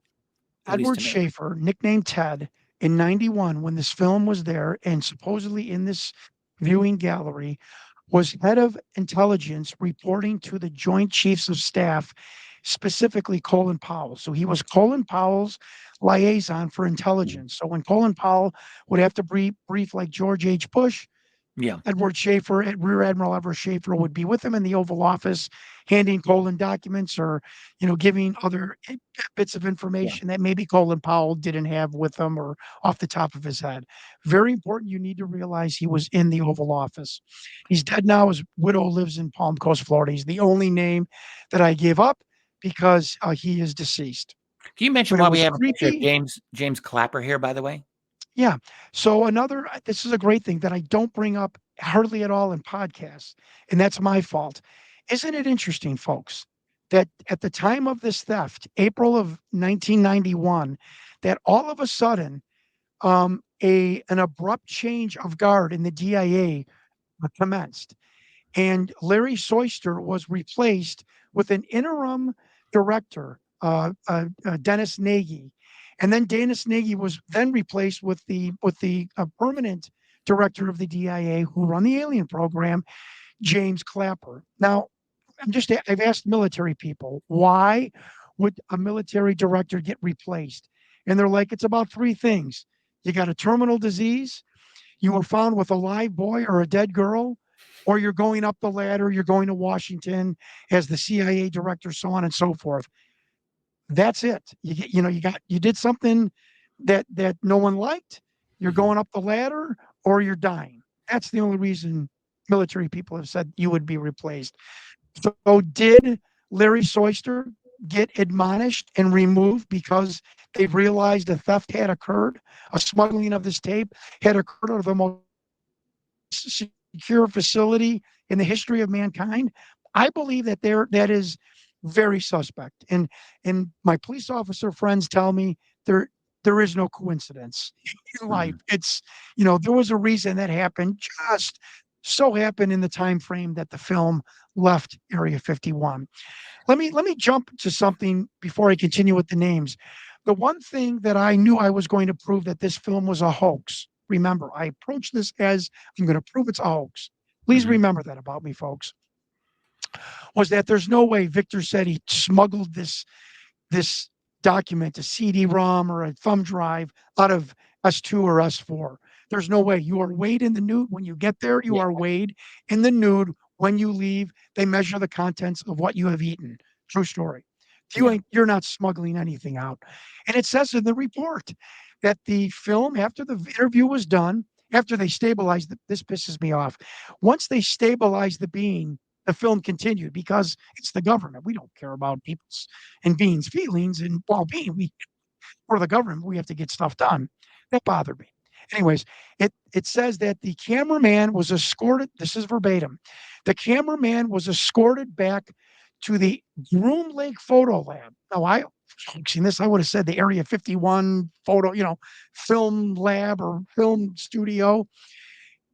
at least Edward to me. Schaefer, nicknamed Ted, in 91, when this film was there and supposedly in this viewing gallery, was head of intelligence reporting to the Joint Chiefs of Staff, specifically Colin Powell. So he was Colin Powell's liaison for Mhm. intelligence. So when Colin Powell would have to brief like George H. Bush, Yeah. Edward Schaefer, Rear Admiral Edward Schaefer would be with him in the Oval Office, handing Colin documents or, giving other bits of Yeah. information that maybe Colin Powell didn't have with him or off the top of his head. Very important. You need to realize he was in the Oval Office. He's dead now. His widow lives in Palm Coast, Florida. He's the only name that I gave up because he is deceased. Can you mention But it why we was have a picture of creepy. James Clapper here, by the way? Yeah. So this is a great thing that I don't bring up hardly at all in podcasts, and that's my fault. Isn't it interesting, folks, that at the time of this theft, April of 1991, that all of a sudden, an abrupt change of guard in the DIA commenced, and Larry Soyster was replaced with an interim director, Dennis Nagy, and then Dennis Nagy was then replaced with the permanent director of the DIA who run the alien program, James Clapper. Now, I've asked military people why would a military director get replaced, and they're like, it's about three things: you got a terminal disease, you were found with a live boy or a dead girl, or you're going up the ladder, you're going to Washington as the CIA director, so on and so forth. That's it. You did something that no one liked. You're Mhm. going up the ladder, or you're dying. That's the only reason military people have said you would be replaced. So did Larry Soyster get admonished and removed because they realized a theft had occurred, a smuggling of this tape had occurred out of the most secure facility in the history of mankind? I believe that is very suspect. And my police officer friends tell me there is no coincidence in life. Mhm. It's there was a reason that happened. Just so happened in the time frame that the film left Area 51. Let me jump to something before I continue with the names. The one thing that I knew I was going to prove that this film was a hoax. Remember, I approached this as I'm going to prove it's a hoax. Please Mhm. remember that about me, folks. Was that there's no way Victor said he smuggled this document, a CD-ROM or a thumb drive out of S2 or S4. There's no way. You are weighed in the nude when you get there. You Yeah. are weighed in the nude when you leave. They measure the contents of what you have eaten. True story. Yeah. You're not smuggling anything out. And it says in the report that the film, after the interview was done, after they stabilized this pisses me off. Once they stabilized the being, the film continued because it's the government. We don't care about people's and beings' feelings and well-being. We for the government, we have to get stuff done. That bothered me. Anyways, it says that the cameraman was escorted. This is verbatim. The cameraman was escorted back to the Groom Lake Photo Lab. Now, I seen this. I would have said the Area 51 photo, film lab or film studio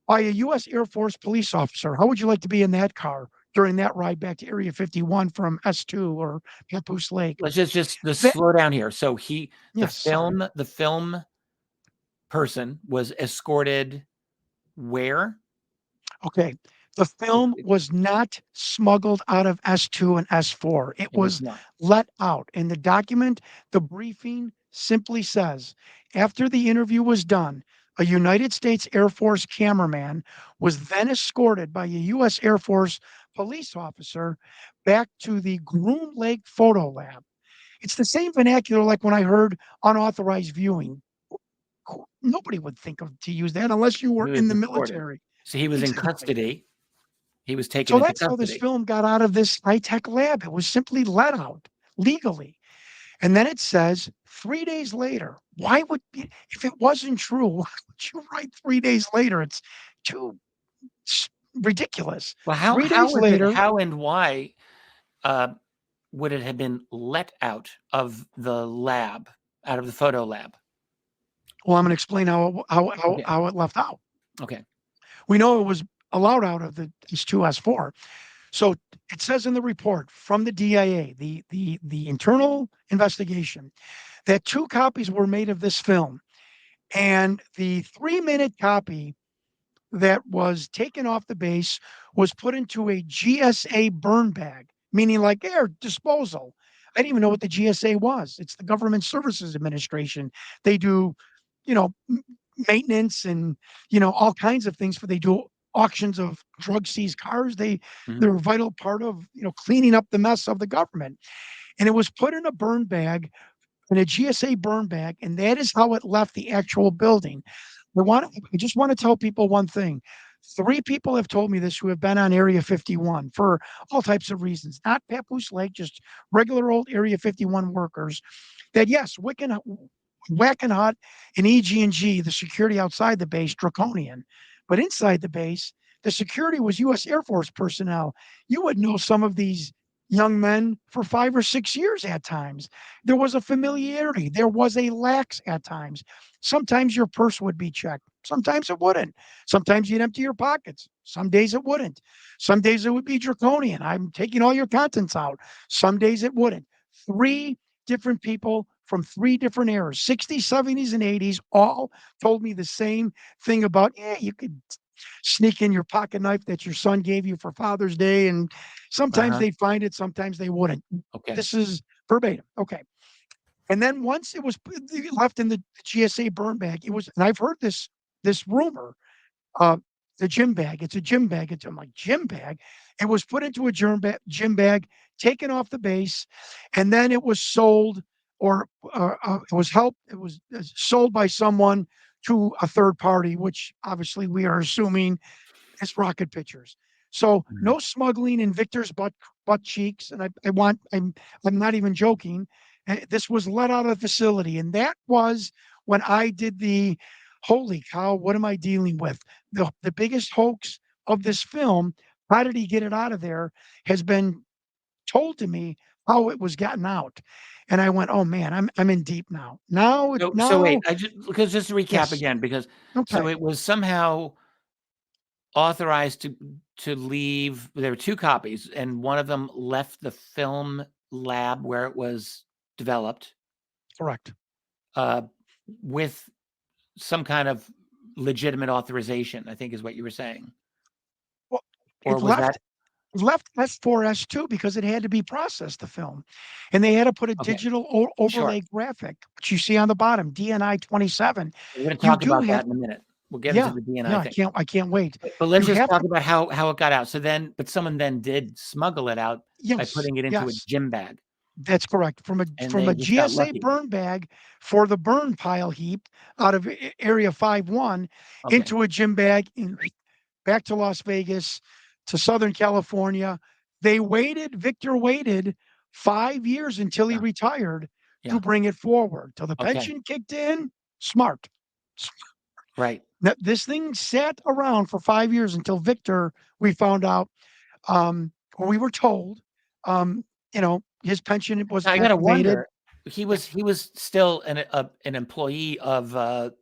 by a U.S. Air Force police officer. How would you like to be in that car during that ride back to Area 51 from S2 or Papoose Lake? Let's just That, slow down here. So yes, sorry. the film person was escorted where? Okay. The film was not smuggled out of S2 and S4. It It was was not. let out. In the document, the briefing simply says after the interview was done, a United States Air Force cameraman was then escorted by a U.S. Air Force police officer back to the Groom Lake Photo Lab. It's the same vernacular like when I heard unauthorized viewing. Nobody would think of to use that unless you He were was in the escorted. military. So he was in Exactly. custody. He was taken So into that's how this custody. film got out of this high-tech lab. It was simply let out legally. And then it says 3 days later. Why would if it wasn't true, why would you write 3 days later? It's too ridiculous. Well, 3 days later, how and why uh, would it have been let out of the lab, out of the photo lab? well, I'm going to explain Okay. how it left out. Okay. We know it was allowed out of the S2 S4. So it says in the report from the DIA, the internal investigation, that 2 copies were made of this film. And the 3-minute copy that was taken off the base was put into a GSA burn bag, meaning like air disposal. I didn't even know what the GSA was. It's the Government Services Administration. They do, you know, maintenance and all kinds of things. For they do auctions of drug seized cars. Mhm. They're a vital part of cleaning up the mess of the government. And it was put in a burn bag, in a GSA burn bag, and that is how it left the actual building. I just want to tell people one thing. 3 people have told me this who have been on Area 51 for all types of reasons, not Papoose Lake, just regular old Area 51 workers, that yes, Wackenhut and EG&G, the security outside the base, draconian. But inside the base, the security was U.S. Air Force personnel. You would know some of these young men for 5 or 6 years at times. There was a familiarity. There was a lax at times. Sometimes your purse would be checked. Sometimes it wouldn't. Sometimes you'd empty your pockets. Some days it wouldn't. Some days it would be draconian. I'm taking all your contents out. Some days it wouldn't. 3 different people from 3 different eras, 60s, 70s, and 80s, all told me the same thing about, yeah, you could sneak in your pocket knife that your son gave you for Father's Day. And sometimes Uh-huh. they'd find it, sometimes they wouldn't. Okay. This is verbatim. Okay. And then once it was left in the GSA burn bag, it was, and I've heard this rumor, uh, the gym bag. It's a gym bag. I'm like, gym bag. It was put into a gym bag, taken off the base, and then it was sold, or it was helped. It was sold by someone to a third party, which obviously we are assuming is rocket pitchers. So Mhm. no smuggling in Victor's butt cheeks, and I'm not even joking. This was let out of the facility, and that was when I did the holy cow, what am I dealing with? The biggest hoax of this film. How did he get it out of there? Has been told to me how it was gotten out, and I went, oh man, I'm in deep now. So wait, I just to recap Yes, again, because so okay, it was somehow authorized to leave. There were 2 copies, and one of them left the film lab where it was developed, correct. uh, with some kind of legitimate authorization, I think is what you were saying. Well, Or it was that left left S4S2 because it had to be processed, the film. And they had to put a Okay. digital Sure. overlay graphic, which you see on the bottom, DNI 27. We're going to You talk do about have, that in a minute. We'll get into yeah, the DNI yeah, thing. I can't wait. But let's You just have talk to, about how it got out. So then, but someone then did smuggle it out by yes, putting it into a yes, gym bag, that's correct. and From they a just got GSA lucky. burn bag for the burn pile heap out of Area 51 Okay. into a gym bag back to Las Vegas, to Southern California. Victor waited 5 years until he Yeah. retired to Yeah. bring it forward, till the Okay. pension kicked in. Smart. Right. Now, this thing sat around for 5 years until Victor, we found out, or we were told, his pension was Now, I got to activated. wonder. He Yeah, was still an employee of the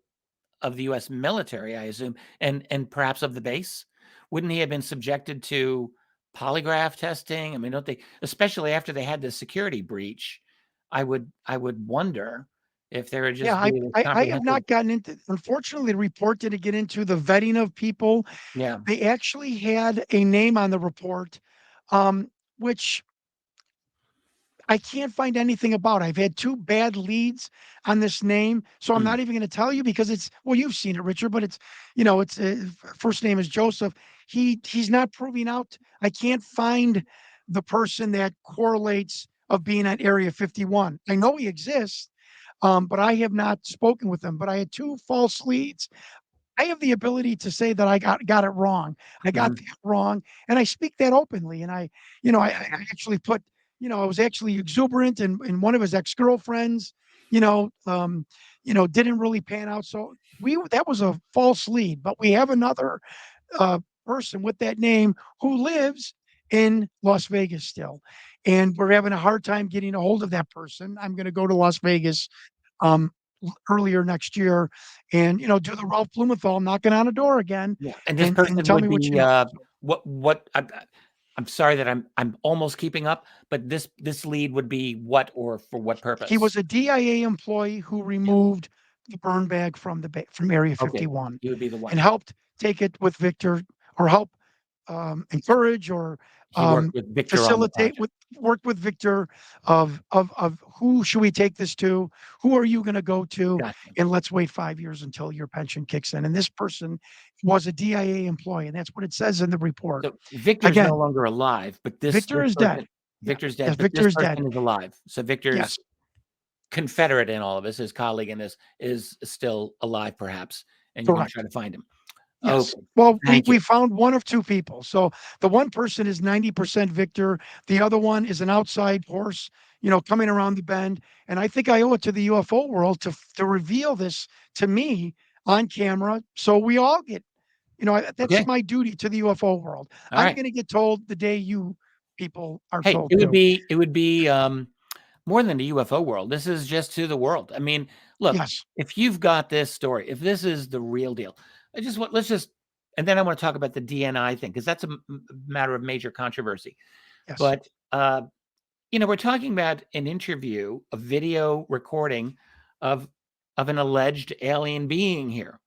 U.S. military, I assume, and perhaps of the base. Wouldn't he have been subjected to polygraph testing? I mean, don't they, especially after they had the security breach? I would wonder if there would yeah. just be this I have comprehensive. not gotten into. Unfortunately, the report didn't get into the vetting of people. Yeah. They actually had a name on the report, which I can't find anything about. I've had two bad leads on this name, so I'm Mm, not even going to tell you because it's, well, you've seen it, Richard, but it's, it's first name is Joseph. He's not proving out. I can't find the person that correlates of being at Area 51. I know he exists, but I have not spoken with him. But I had two false leads. I have the ability to say that I got it wrong. I got mhm. that wrong, and I speak that openly. And I actually put, I was actually exuberant, and one of his ex girlfriends, didn't really pan out. So that was a false lead. But we have another uh, person with that name who lives in Las Vegas still, and we're having a hard time getting a hold of that person. I'm going to go to Las Vegas um, earlier next year, and do the Ralph Blumenthal knocking on a door again, Yeah, and this and person tell would me what you be, know. what I'm sorry that I'm almost keeping up, but this lead would be what, or for what He purpose? was a DIA employee who Yeah, removed the burn bag from from Area okay, 51 he would be the and one. helped take it with Victor, or help encourage, or He um, worked with Victor on the facilitate project. with work with Victor of who should we take this to? Who are you going to go to? Gotcha. And let's wait 5 years until your pension kicks in. And this person was a DIA employee, and that's what it says in the report. So Victor's no Again, longer alive, but Victor this is person, dead. Yeah. Victor's Yes, dead, but Victor this is dead. person is alive. So Yes. Victor's confederate in all of this, his colleague in this, is still alive, perhaps, and you're going to try Correct. to find him. Yes. Okay, Well, thank you. we found one of two people. So the one person is 90% Victor. The other one is an outside horse, coming around the bend. And I think I owe it to the UFO world to reveal this to me on camera, so we all get, that's Okay, my duty to the UFO world. all I'm right. going to get told the day you people are Hey, told too. it would be more than the UFO world. This is just to the world. I mean, look, Yes. if you've got this story, if this is the real deal, let's just, and then I want to talk about the DNI thing because that's a matter of major controversy. Yes. But we're talking about an interview, a video recording of an alleged alien being here.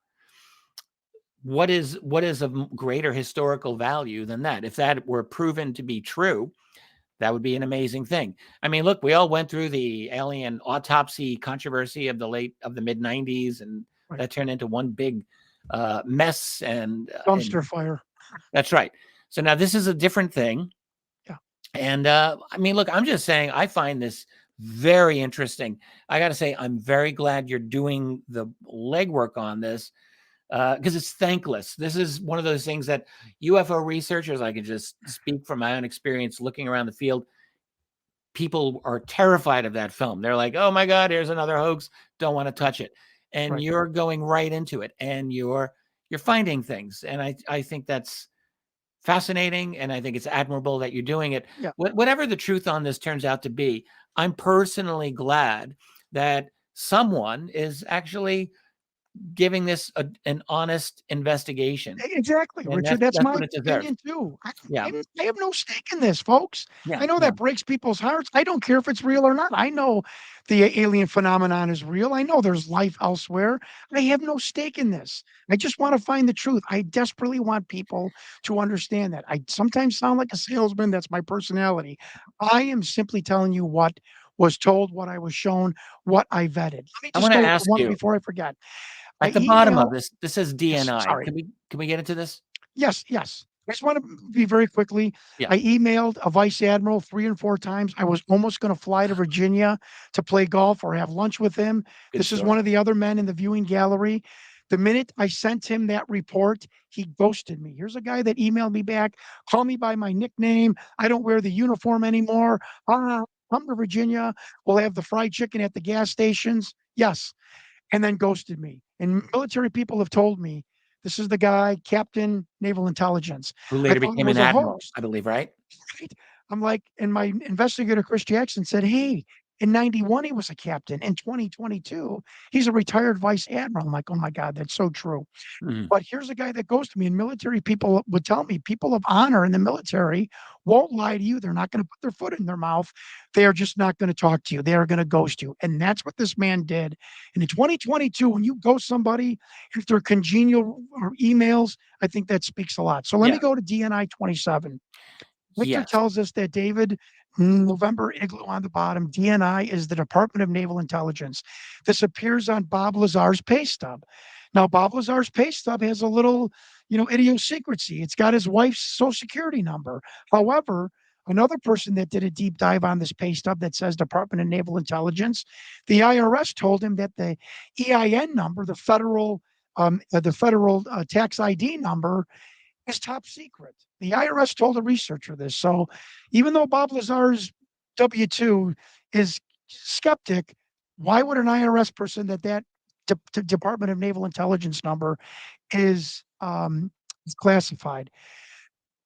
What is of greater historical value than that? If that were proven to be true, that would be an amazing thing. I mean, look, we all went through the alien autopsy controversy of the mid '90s, and Right. that turned into one big mess. And Dumpster fire. that's right. So now this is a different thing. Yeah. And I mean, look, I'm just saying, I find this very interesting. I got to say, I'm very glad you're doing the legwork on this because it's thankless. This is one of those things that UFO researchers, I can just speak from my own experience looking around the field. People are terrified of that film. They're like, "Oh my God, here's another hoax. Don't want to touch it." And Right. you're going right into it, and you're finding things, and I think that's fascinating, and I think it's admirable that you're doing it. Yeah. Whatever the truth on this turns out to be, I'm personally glad that someone is actually giving this an honest investigation. Exactly, And Richard. That's that's my what it deserves. opinion too. Yeah. I have no stake in this, folks. Yeah. I know Yeah. that breaks people's hearts. I don't care if it's real or not. I know the alien phenomenon is real. I know there's life elsewhere. I have no stake in this. I just want to find the truth. I desperately want people to understand that. I sometimes sound like a salesman. That's my personality. I am simply telling you what was told, what I was shown, what I vetted. Let me I just want to go ask one you, before I forget. I at the bottom of email. this says Yes, DNI. sorry. Can we get into this? Yes, yes. I just want to be very quickly. Yeah. I emailed a vice admiral 3 and 4 times. I was almost going to fly to Virginia to play golf or have lunch with him. Good This is story. one of the other men in the viewing gallery. The minute I sent him that report, he ghosted me. Here's a guy that emailed me back, call me by my nickname. I don't wear the uniform anymore. Come to Virginia. We'll have the fried chicken at the gas stations. Yes. And then ghosted me. And military people have told me this is the guy, Captain Naval Intelligence. Who I later thought it became an was a admiral, hoax. I believe, right? Right? I'm like, and my investigator, Chris Jackson, said, hey, in 91, he was a captain. In 2022, he's a retired vice admiral. I'm like, oh my God, that's so true. Mhm. But here's a guy that goes to me, and military people would tell me people of honor in the military won't lie to you. They're not going to put their foot in their mouth. They are just not going to talk to you. They are going to ghost you. And that's what this man did. And in 2022, when you ghost somebody, if they're congenial or emails, I think that speaks a lot. So let me Yeah. go to DNI 27. Victor Yes. tells us that David, November igloo on the bottom, DNI is the Department of Naval Intelligence. This appears on Bob Lazar's pay stub. Now, Bob Lazar's pay stub has a little, idiosyncrasy. It's got his wife's social security number. However, another person that did a deep dive on this pay stub that says Department of Naval Intelligence, the IRS told him that the EIN number, the federal tax ID number, is top secret. The IRS told a researcher this. So even though Bob Lazar's W 2 is skeptic, why would an IRS person that Department of Naval Intelligence number is classified?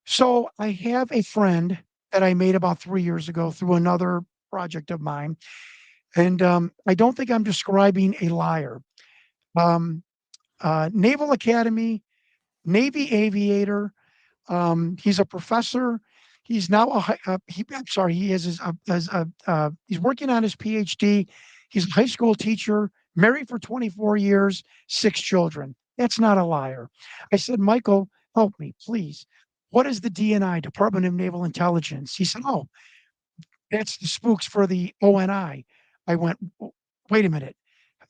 So I have a friend that I made about 3 years ago through another project of mine. And I don't think I'm describing a liar. Um, Naval Academy, Navy aviator, he's a professor. He's now I'm sorry, he is he's working on his PhD. He's a high school teacher, married for 24 years, 6 children. That's not a liar. I said, Michael, help me, please. What is the DNI, Department of Naval Intelligence? He said, oh, that's the spooks for the ONI. I went, wait a minute.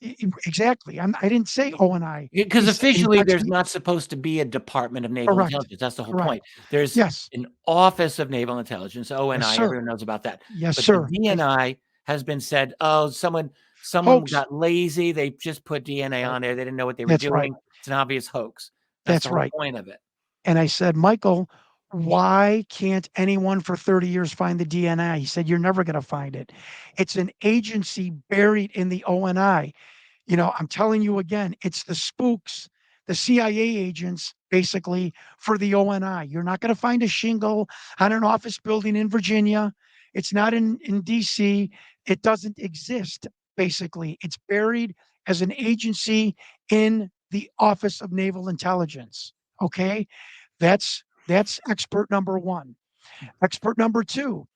Exactly. I didn't say ONI. Because He officially, texted there's me. not supposed to be a Department of Naval Correct. Intelligence. That's the whole Correct. point. There's Yes. an Office of Naval Intelligence, Yes, ONI. sir. Everyone knows about that. Yes, But the sir. DNI has been said, oh, someone Hoax. got lazy. They just put DNA Right. on there. They didn't know what they were That's right. doing. It's an obvious hoax. That's the That's whole right. point of it. And I said, Michael, why can't anyone for 30 years find the DNA? He said, you're never going to find it. It's an agency buried in the ONI. I'm telling you again, it's the spooks, the CIA agents, basically, for the ONI. You're not going to find a shingle on an office building in Virginia. It's not in DC. It doesn't exist, basically. It's buried as an agency in the Office of Naval Intelligence. Okay. That's expert number one. Expert number two,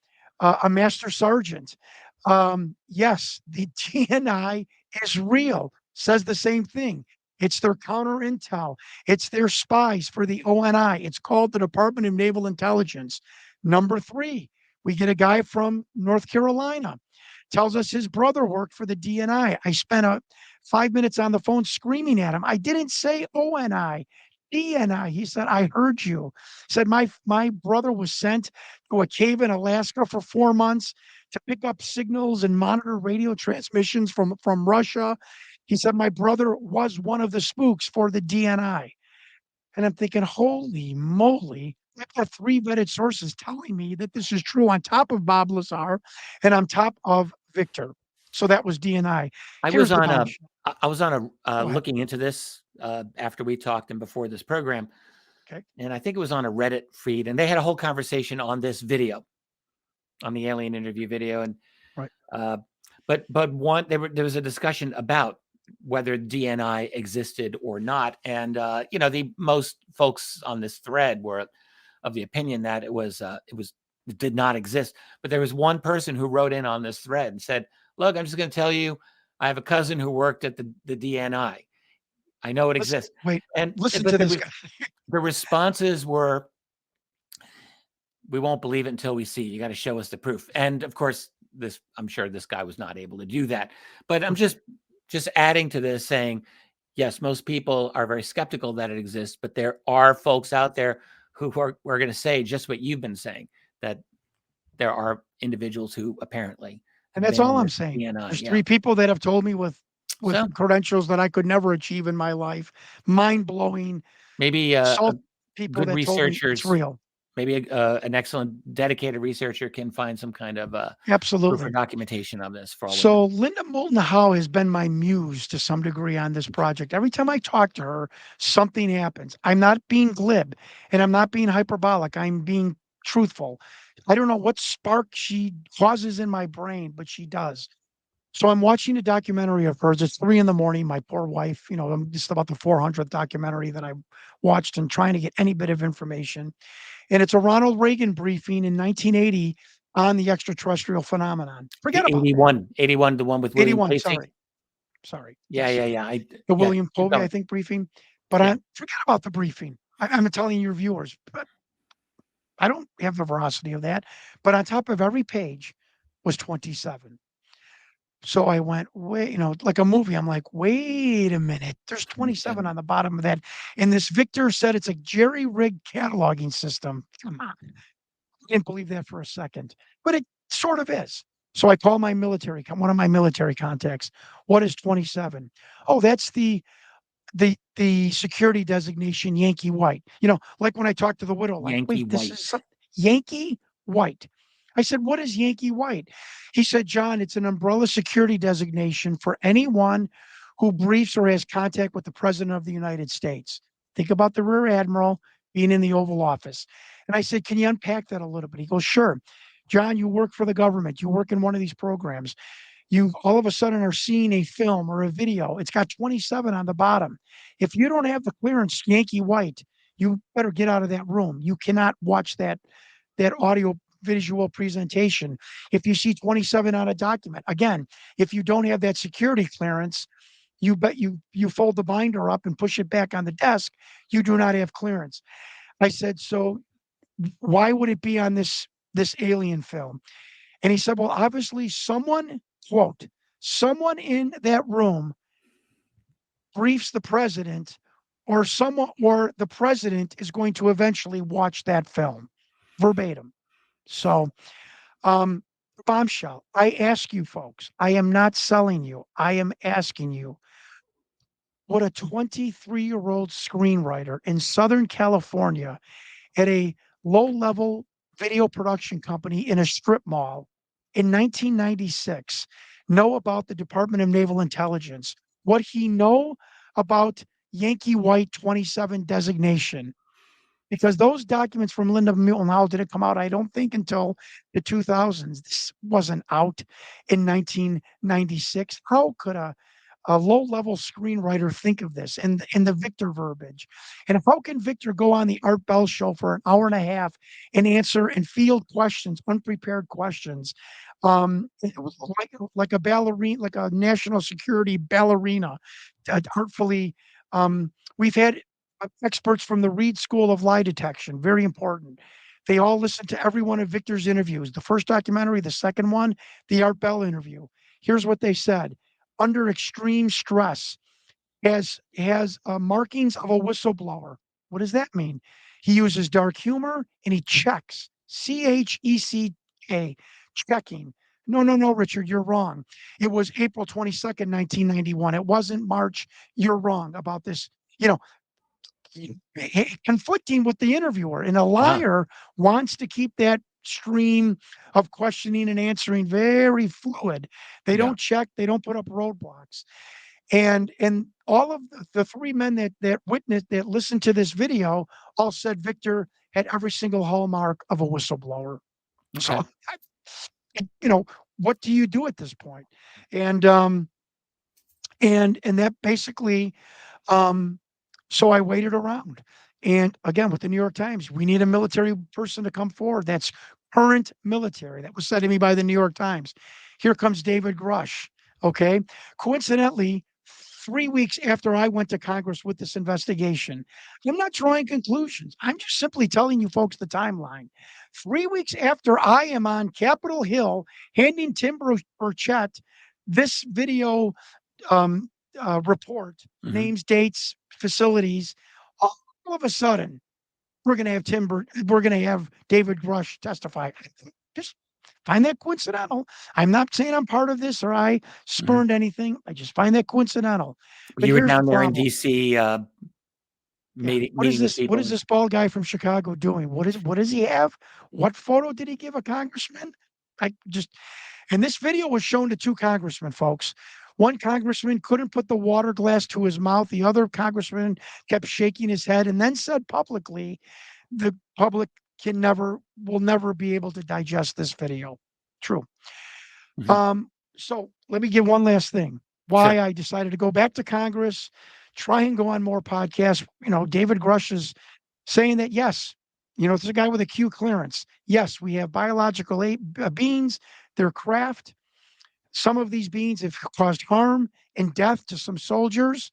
a master sergeant. Yes, the DNI is real, says the same thing. It's their counter intel, it's their spies for the ONI. It's called the Department of Naval Intelligence. Number three, we get a guy from North Carolina, tells us his brother worked for the DNI. I spent 5 minutes on the phone screaming at him. I didn't say ONI. DNI. He said, I heard you. Said my brother was sent to a cave in Alaska for 4 months to pick up signals and monitor radio transmissions from Russia. He said my brother was one of the spooks for the DNI. And I'm thinking, holy moly, I've got 3 vetted sources telling me that this is true on top of Bob Lazar and on top of Victor. So that was DNI. I was Here's the on a bombshell. I was on a Go ahead. looking into this after we talked and before this program, Okay. and I think it was on a Reddit feed, and they had a whole conversation on this video, on the alien interview video, and Right. but there was a discussion about whether DNI existed or not. And the most folks on this thread were of the opinion that it did not exist. But there was one person who wrote in on this thread and said, "Look, I'm just going to tell you, I have a cousin who worked at the DNI. I know it Listen, exists." wait, And listen but to this guy. the responses were, "We won't believe it until we see. You got to show us the proof." And of course, I'm sure this guy was not able to do that. But I'm just adding to this, saying, yes, most people are very skeptical that it exists, but there are folks out there who are going to say just what you've been saying, that there are individuals who apparently And have that's been in all I'm the saying. DNI. There's Yeah. 3 people that have told me with So credentials that I could never achieve in my life. Mind-blowing, maybe salt people good that told me it's researchers, real. maybe an excellent dedicated researcher can find some kind of proof or Absolutely. documentation of this, for all we know. So Linda Moulton Howe has been my muse to some degree on this project. Every time I talk to her, something happens. I'm not being glib and I'm not being hyperbolic. I'm being truthful. I don't know what spark she causes in my brain, but she does. So I'm watching a documentary of hers. It's 3 in the morning. My poor wife, I'm just about the 400th documentary that I watched and trying to get any bit of information. And it's a Ronald Reagan briefing in 1980 on the extraterrestrial phenomenon. Forget about that. 81, the one with William 81, Casey. sorry. Yeah, Yes. yeah, yeah. The Yeah, William keep Povey, I going. think, briefing. But Yeah. forget about the briefing. I'm telling your viewers, but I don't have the veracity of that. But on top of every page was 27. So I went, wait, like a movie. I'm like, wait a minute. There's 27 on the bottom of that. And this Victor said it's a jerry rigged cataloging system. Come on. I didn't believe that for a second, but it sort of is. So I call my one of my military contacts. What is 27? Oh, that's the security designation Yankee White. Like when I talked to the widow, like, Yankee wait, this White. is Yankee White. I said, what is Yankee White? He said, John, it's an umbrella security designation for anyone who briefs or has contact with the President of the United States. Think about the Rear Admiral being in the Oval Office. And I said, can you unpack that a little bit? He goes, sure. John, you work for the government. You work in one of these programs. You all of a sudden are seeing a film or a video. It's got 27 on the bottom. If you don't have the clearance, Yankee White, you better get out of that room. You cannot watch that audio visual presentation. If you see 27 on a document, again, if you don't have that security clearance, you fold the binder up and push it back on the desk. You do not have clearance. I said, so why would it be on this alien film? And he said, well, obviously someone, quote, someone in that room briefs the president or the president is going to eventually watch that film verbatim. So, um, bombshell. I ask you folks, I am not selling you. I am asking you what a 23-year-old screenwriter in Southern California at a low-level video production company in a strip mall in 1996 know about the Department of Naval Intelligence, what he know about Yankee White 27 designation, because those documents from Linda Moulton Howe didn't come out, I don't think, until the 2000s. This wasn't out in 1996. How could a low-level screenwriter think of this in the Victor verbiage? And how can Victor go on the Art Bell show for an hour and a half and answer and field questions, unprepared questions, it was like a ballerina, like a national security ballerina, artfully. We've had experts from the Reed School of Lie Detection, very important. They all listened to every one of Victor's interviews. The first documentary, the second one, the Art Bell interview. Here's what they said: under extreme stress, has markings of a whistleblower. What does that mean? He uses dark humor and he checks. CHECK, checking. No, no, no, Richard, you're wrong. It was April 22nd, 1991. It wasn't March. You're wrong about this. You know, conflicting with the interviewer. And a Uh-huh. liar wants to keep that stream of questioning and answering very fluid. They Yeah. don't check, they don't put up roadblocks. And all of the 3 men that witnessed, that listened to this video, all said Victor had every single hallmark of a whistleblower. So, Okay. you know, what do you do at this point? And And that basically, so I waited around. And again, with the New York Times, we need a military person to come forward. That's current military. That was said to me by the New York Times. Here comes David Grush. Okay. Coincidentally, 3 weeks after I went to Congress with this investigation, I'm not drawing conclusions. I'm just simply telling you folks the timeline. 3 weeks after I am on Capitol Hill handing Tim Burchett this video um, report, Mhm. names, dates, facilities. All of a sudden, we're going to have we're going to have David Grush testify. Just find that coincidental. I'm not saying I'm part of this or I Mhm. spurned anything. I just find that coincidental. But You were here's the down there in problem. DC, Yeah. meeting with What is people. this bald guy from Chicago doing? What does he have? What photo did he give a congressman? I just And this video was shown to two congressmen, folks. One congressman couldn't put the water glass to his mouth. The other congressman kept shaking his head and then said publicly, the public will never be able to digest this video. True. Mhm. So let me give one last thing. Sure. Why I decided to go back to Congress, try and go on more podcasts. David Grush is saying that yes, there's a guy with a Q clearance. Yes, we have biological beings. They're craft. Some of these beings have caused harm and death to some soldiers,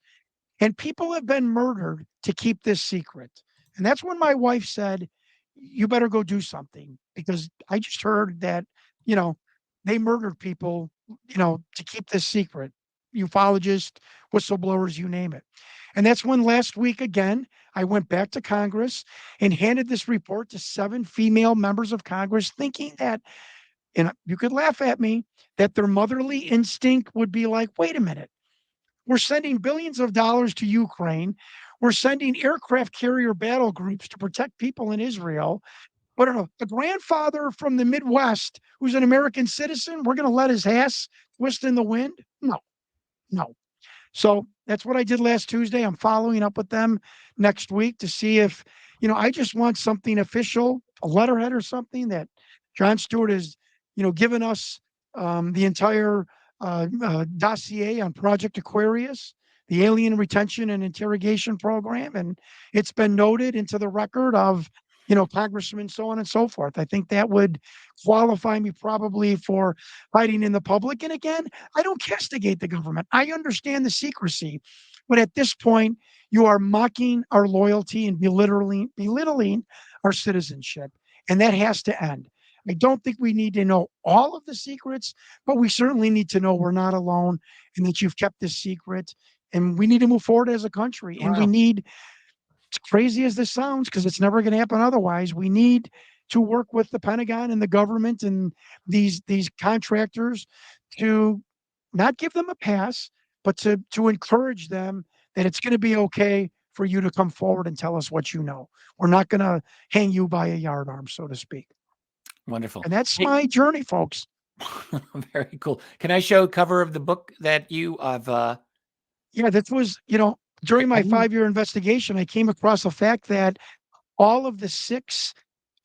and people have been murdered to keep this secret. And that's when my wife said, "You better go do something," because I just heard that, you know, they murdered people, to keep this secret. Ufologists, whistleblowers, you name it. And that's when last week, again, I went back to Congress and handed this report to 7 female members of Congress, thinking that, and you could laugh at me, that their motherly instinct would be like, wait a minute, we're sending billions of dollars to Ukraine. We're sending aircraft carrier battle groups to protect people in Israel. But a grandfather from the Midwest who's an American citizen, we're going to let his ass twist in the wind? No, no. So that's what I did last Tuesday. I'm following up with them next week to see if, I just want something official, a letterhead or something that Jon Stewart has, given us the entire dossier on Project Aquarius, the alien retention and interrogation program. And it's been noted into the record of, congressmen, so on and so forth. I think that would qualify me probably for hiding in the public. And again, I don't castigate the government. I understand the secrecy. But at this point, you are mocking our loyalty and belittling our citizenship. And that has to end. I don't think we need to know all of the secrets, but we certainly need to know we're not alone and that you've kept this secret. And we need to move forward as a country. And we Wow. need, as crazy as this sounds, because it's never going to happen otherwise, we need to work with the Pentagon and the government and these contractors to not give them a pass, but to encourage them that it's going to be okay for you to come forward and tell us what you know. We're not going to hang you by a yardarm, so to speak. Wonderful. And that's Hey, my journey, folks. very cool. Can I show cover of the book that you have? Yeah, that was, during my Have you? 5-year investigation, I came across the fact that all of the 6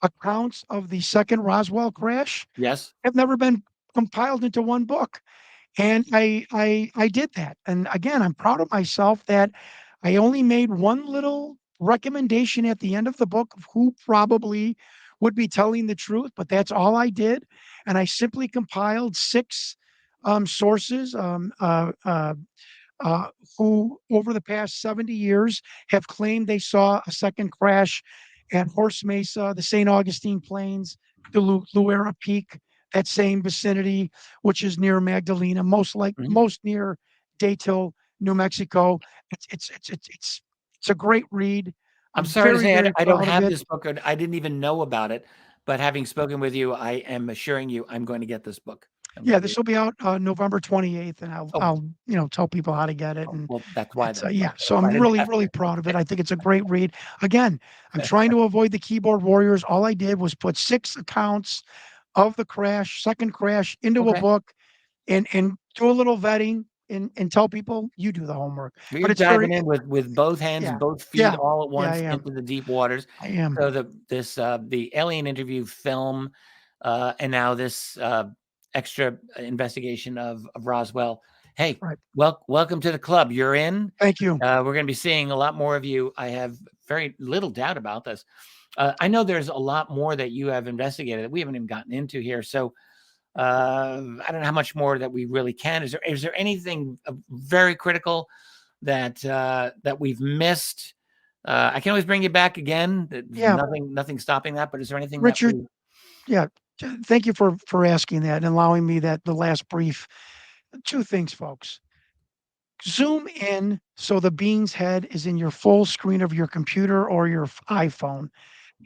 accounts of the second Roswell crash Yes. have never been compiled into one book. And I did that. And again, I'm proud of myself that I only made one little recommendation at the end of the book of who probably would be telling the truth, but that's all I did. And I simply compiled 6 sources, uh, who over the past 70 years have claimed they saw a second crash at Horse Mesa, the St. Augustine Plains, the Luera Peak, that same vicinity, which is near Magdalena, Mhm. most near Dayton, New Mexico. It's a great read. I'm I'm sorry to very, say very I don't proud of have it. this book, and I didn't even know about it. But having spoken with you, I am assuring you I'm going to get this book. I'm going Yeah, to read this it. will be out November 28th, and Oh, I'll tell people how to get it. And well, that's why it's then. yeah, Okay, so so I I'm didn't really, have really proud of it. I think it's a great read. Again, I'm trying to avoid the keyboard warriors. All I did was put 6 accounts of the crash, second crash, into a Okay. book, and do a little vetting and tell people you do the homework. You're But it's diving very, in with both hands and yeah, both feet yeah, all at yeah, I once am, into the deep waters. I am. So the alien interview film, and now this extra investigation of Roswell Hey, Right. welcome to the club. You're in. Thank you. We're going to be seeing a lot more of you. I have very little doubt about this. I know there's a lot more that you have investigated that we haven't even gotten into here. So I don't know how much more that we really can. Is there anything very critical that that we've missed? I can always bring you back again. There's Yeah, nothing stopping that. But is there anything that Richard. we? Yeah, thank you for asking that and allowing me the last brief. Two things, folks. Zoom in so the bean's head is in your full screen of your computer or your iPhone,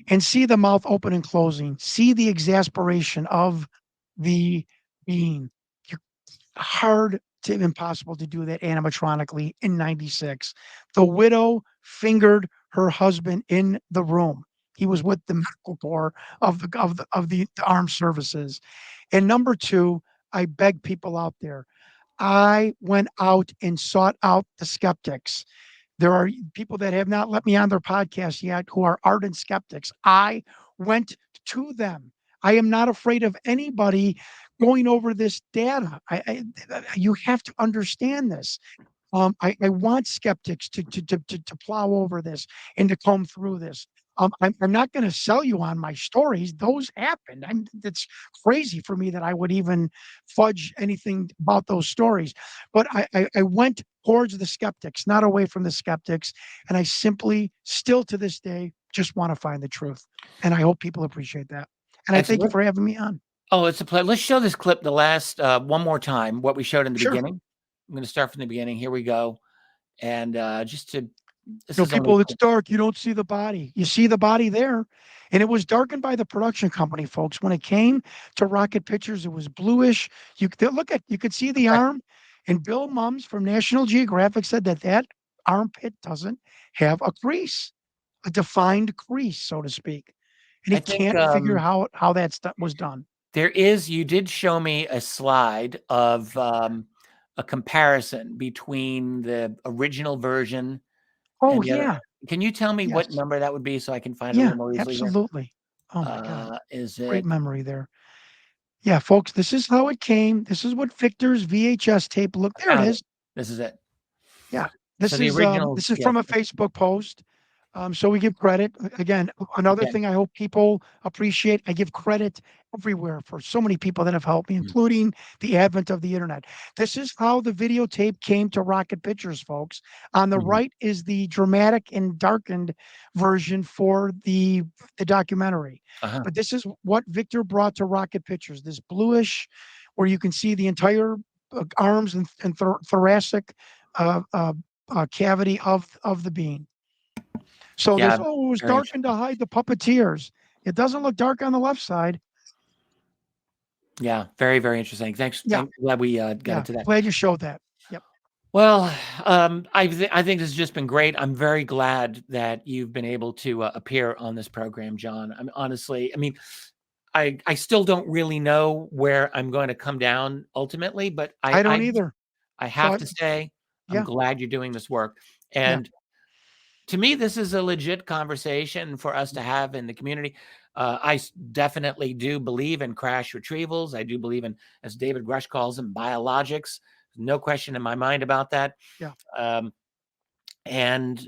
and see the mouth open and closing. See the exasperation of the bean. You hard to impossible to do that animatronically in 96. The widow fingered her husband in the room. He was with the medical corps of the armed services. And number two, I beg people out there. I went out and sought out the skeptics. There are people that have not let me on their podcast yet who are ardent skeptics. I went to them. I am not afraid of anybody going over this data. You have to understand this. I want skeptics to plow over this and to comb through this. I'm not going to sell you on my stories. Those happened. It's crazy for me that I would even fudge anything about those stories. But I went towards the skeptics, not away from the skeptics. And I simply, still to this day, just want to find the truth. And I hope people appreciate that. And I thank you Excellent. for having me on. Oh, it's a pleasure. Let's show this clip the last one more time. What we showed in the Sure. beginning. I'm going to start from the beginning. Here we go. And just to this You know, is only people, it's dark. You don't see the body. You see the body there. And it was darkened by the production company, folks. When it came to Rocket Pictures, it was bluish. You could see the okay. arm. And Bill Mums from National Geographic said that armpit doesn't have a crease, a defined crease, so to speak. And he I think can't figure how that stuff was done. there is. You did show me a slide of a comparison between the original version Oh, and the other. yeah. Can you tell me Yes. what number that would be so I can find it a Yeah, little more easily here? absolutely. Oh, my God. Is Great it? memory there. Yeah, folks, this is how it came. This is what Victor's VHS tape looked. I There it found it. is. This is it. Yeah. So the original, This is yeah. from a Facebook post. So we give credit. Again, another Okay. thing I hope people appreciate, I give credit everywhere for so many people that have helped me, Mm. including the advent of the internet. This is how the videotape came to Rocket Pictures, folks. On the Mhm. right is the dramatic and darkened version for the documentary. Uh-huh. But this is what Victor brought to Rocket Pictures, this bluish, where you can see the entire arms and thoracic uh, uh, cavity of the bean. So Yeah. this, oh, it was Very darkened to interesting. hide the puppeteers. It doesn't look dark on the left side. Yeah. Very, very interesting. Thanks. Yeah, Glad we got yeah. into that. Glad you showed that. Yep. Well, I think this has just been great. I'm very glad that you've been able to appear on this program, John. I'm honestly, I mean, I still don't really know where I'm going to come down ultimately, but I don't either. I So have to say I'm yeah, glad you're doing this work. yeah. And to me, this is a legit conversation for us to have in the community. Definitely do believe in crash retrievals. I do believe in, as David Grush calls them, biologics. No question in my mind about that. Yeah. Um, and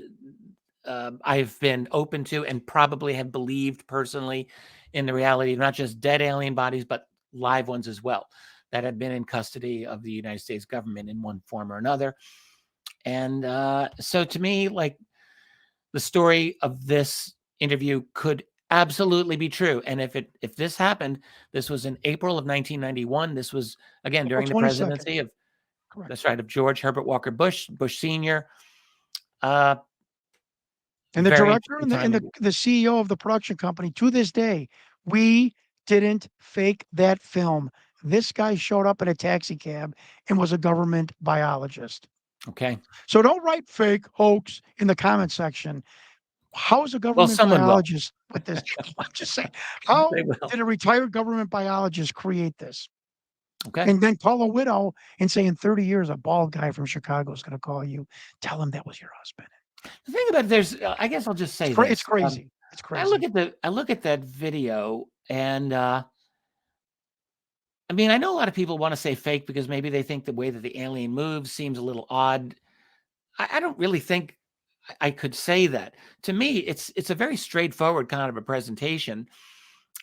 I've been open to and probably have believed personally in the reality of not just dead alien bodies, but live ones as well that have been in custody of the United States government in one form or another. And so to me, like, the story of this interview could absolutely be true. And if this happened, this was in April of 1991. This was again April during the 22nd. presidency of, Correct. that's right, of George Herbert Walker Bush, Bush Senior. Uh, And the Very director interesting and the time. and the CEO of the production company, to this day, we didn't fake that film. This guy showed up in a taxi cab and was a government biologist. Okay. So don't write fake hoax in the comment section. How is a Well, government someone will. biologist with this? I'm just saying, how They will. did a retired government biologist create this? Okay. And then call a widow and say, in 30 years, a bald guy from Chicago is going to call you. Tell him that was your husband. The thing about it, there's, I guess I'll just say It's this. crazy. It's crazy. I look at that video, and I I mean, I know a lot of people want to say fake because maybe they think the way that the alien moves seems a little odd. I don't really think I could say that. To me, it's a very straightforward kind of a presentation.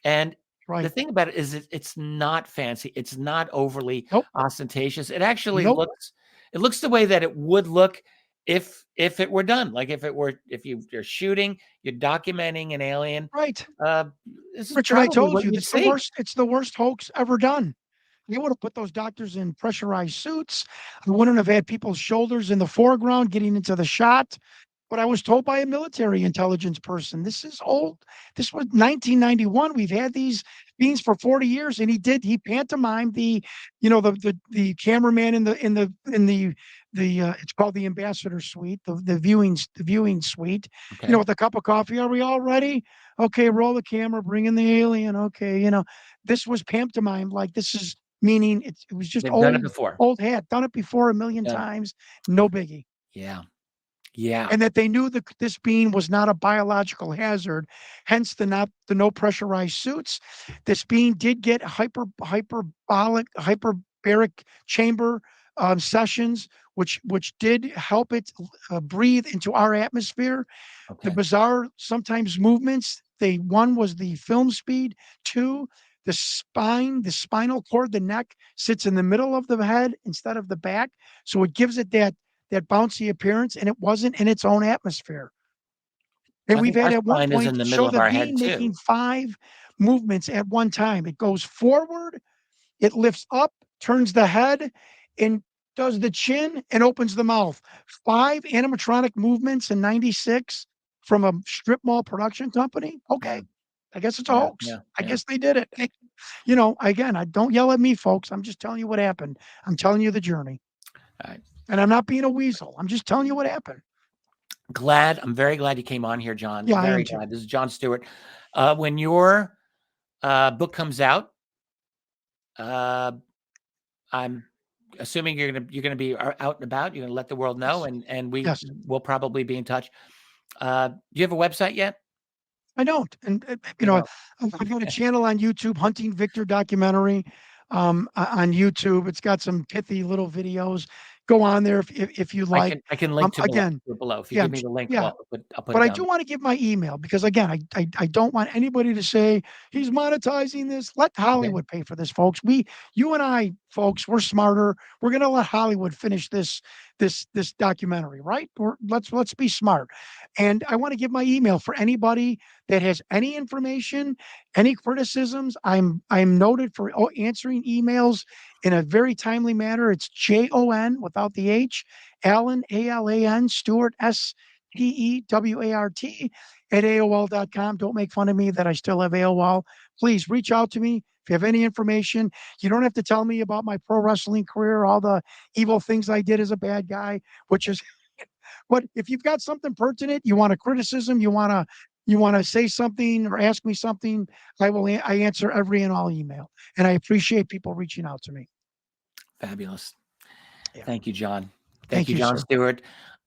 And the Right. thing about it is it's not fancy. It's not overly Nope. ostentatious. It actually Nope. looks the way that it would look if it were done. Like if you're shooting, you're documenting an alien. Right. Uh, this is Richard, I probably told what you you'd see. it's the worst hoax ever done. They would have put those doctors in pressurized suits. I wouldn't have had people's shoulders in the foreground getting into the shot. But I was told by a military intelligence person, this is old. This was 1991. We've had these beings for 40 years. And he pantomimed the cameraman in the it's called the ambassador suite, the viewing suite, Okay, with a cup of coffee. Are we all ready? Okay, roll the camera, bring in the alien. Okay, this was pantomime. Like this is meaning it was just they've done it before. old hat, done it before a million Done it. times, no biggie. Yeah, yeah. And that they knew that this being was not a biological hazard, hence the no pressurized suits. This being did get hyperbaric chamber sessions, which did help it breathe into our atmosphere. The Okay, bizarre sometimes movements. One was the film speed. Two, the spinal cord, the neck sits in the middle of the head instead of the back, so it gives it that bouncy appearance, and it wasn't in its own atmosphere. And I we've think had our at one spine is point in the middle show of the our head being too. making 5 movements at one time. It goes forward, it lifts up, turns the head, and does the chin and opens the mouth. 5 animatronic movements in '96 from a strip mall production company. Yeah, Okay. I guess it's a yeah, hoax. yeah, I yeah. guess they did it. Again, I don't yell at me, folks. I'm just telling you what happened. I'm telling you the journey. All right. And I'm not being a weasel. I'm just telling you what happened. I'm very glad you came on here, John. Yeah, I Very am too. glad. This is Jon Stewart. When your book comes out, uh, I'm assuming you're gonna be out and about. You're gonna let the world know, Yes. and we Yes. will probably be in touch. Do you have a website yet? I don't. And, You don't. I've got a Okay. channel on YouTube, Hunting Victor documentary, on YouTube. It's got some pithy little videos. Go on there if you like. I can link Again, to it below. If you yeah, give me the link, yeah. I'll put it But I down. do want to give my email because again, I don't want anybody to say he's monetizing this. Let Okay. Hollywood pay for this, folks. You and I, folks, we're smarter. We're gonna let Hollywood finish this documentary, right? Let's be smart. And I want to give my email for anybody that has any information, any criticisms. I'm noted for answering emails in a very timely manner. It's Jon without the H, Alan Alan Stewart Stewart at AOL.com. Don't make fun of me that I still have AOL. Please reach out to me if you have any information. You don't have to tell me about my pro wrestling career, all the evil things I did as a bad guy, which is but if you've got something pertinent, you want a criticism, you want to say something or ask me something, I answer every and all email. And I appreciate people reaching out to me. Fabulous. Yeah. Thank you, John. Thank Thank you, you, Jon sir. Stewart.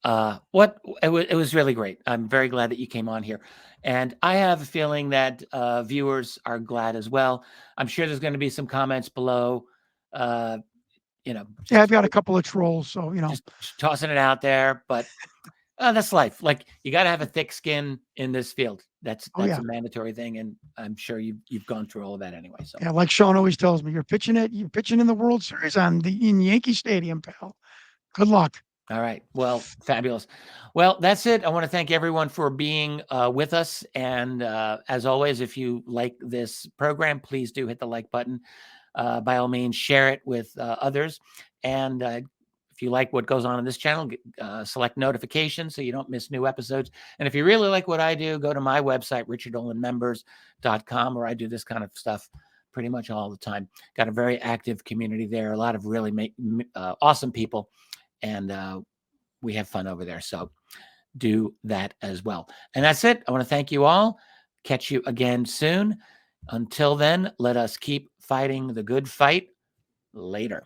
It was really great. I'm very glad that you came on here, and I have a feeling that viewers are glad as well. I'm sure there's going to be some comments below. Uh, Yeah, just I've got a couple of trolls, so just tossing it out there, but that's life. Like you got to have a thick skin in this field. That's oh that's yeah. a mandatory thing, and I'm sure you've gone through all of that anyway. So, Yeah, like Sean always tells me, you're pitching in the World Series in Yankee Stadium, pal. Good luck. all right. Well, fabulous. Well, that's it. I want to thank everyone for being with us, and as always, if you like this program, please do hit the like button. By all means, share it with others, and if you like what goes on in this channel, select notifications so you don't miss new episodes. And if you really like what I do, go to my website, richarddolanmembers.com, where I do this kind of stuff pretty much all the time. Got a very active community there, a lot of really awesome people, and we have fun over there. So do that as well. And that's it. I want to thank you all. Catch you again soon. Until then, let us keep fighting the good fight. Later.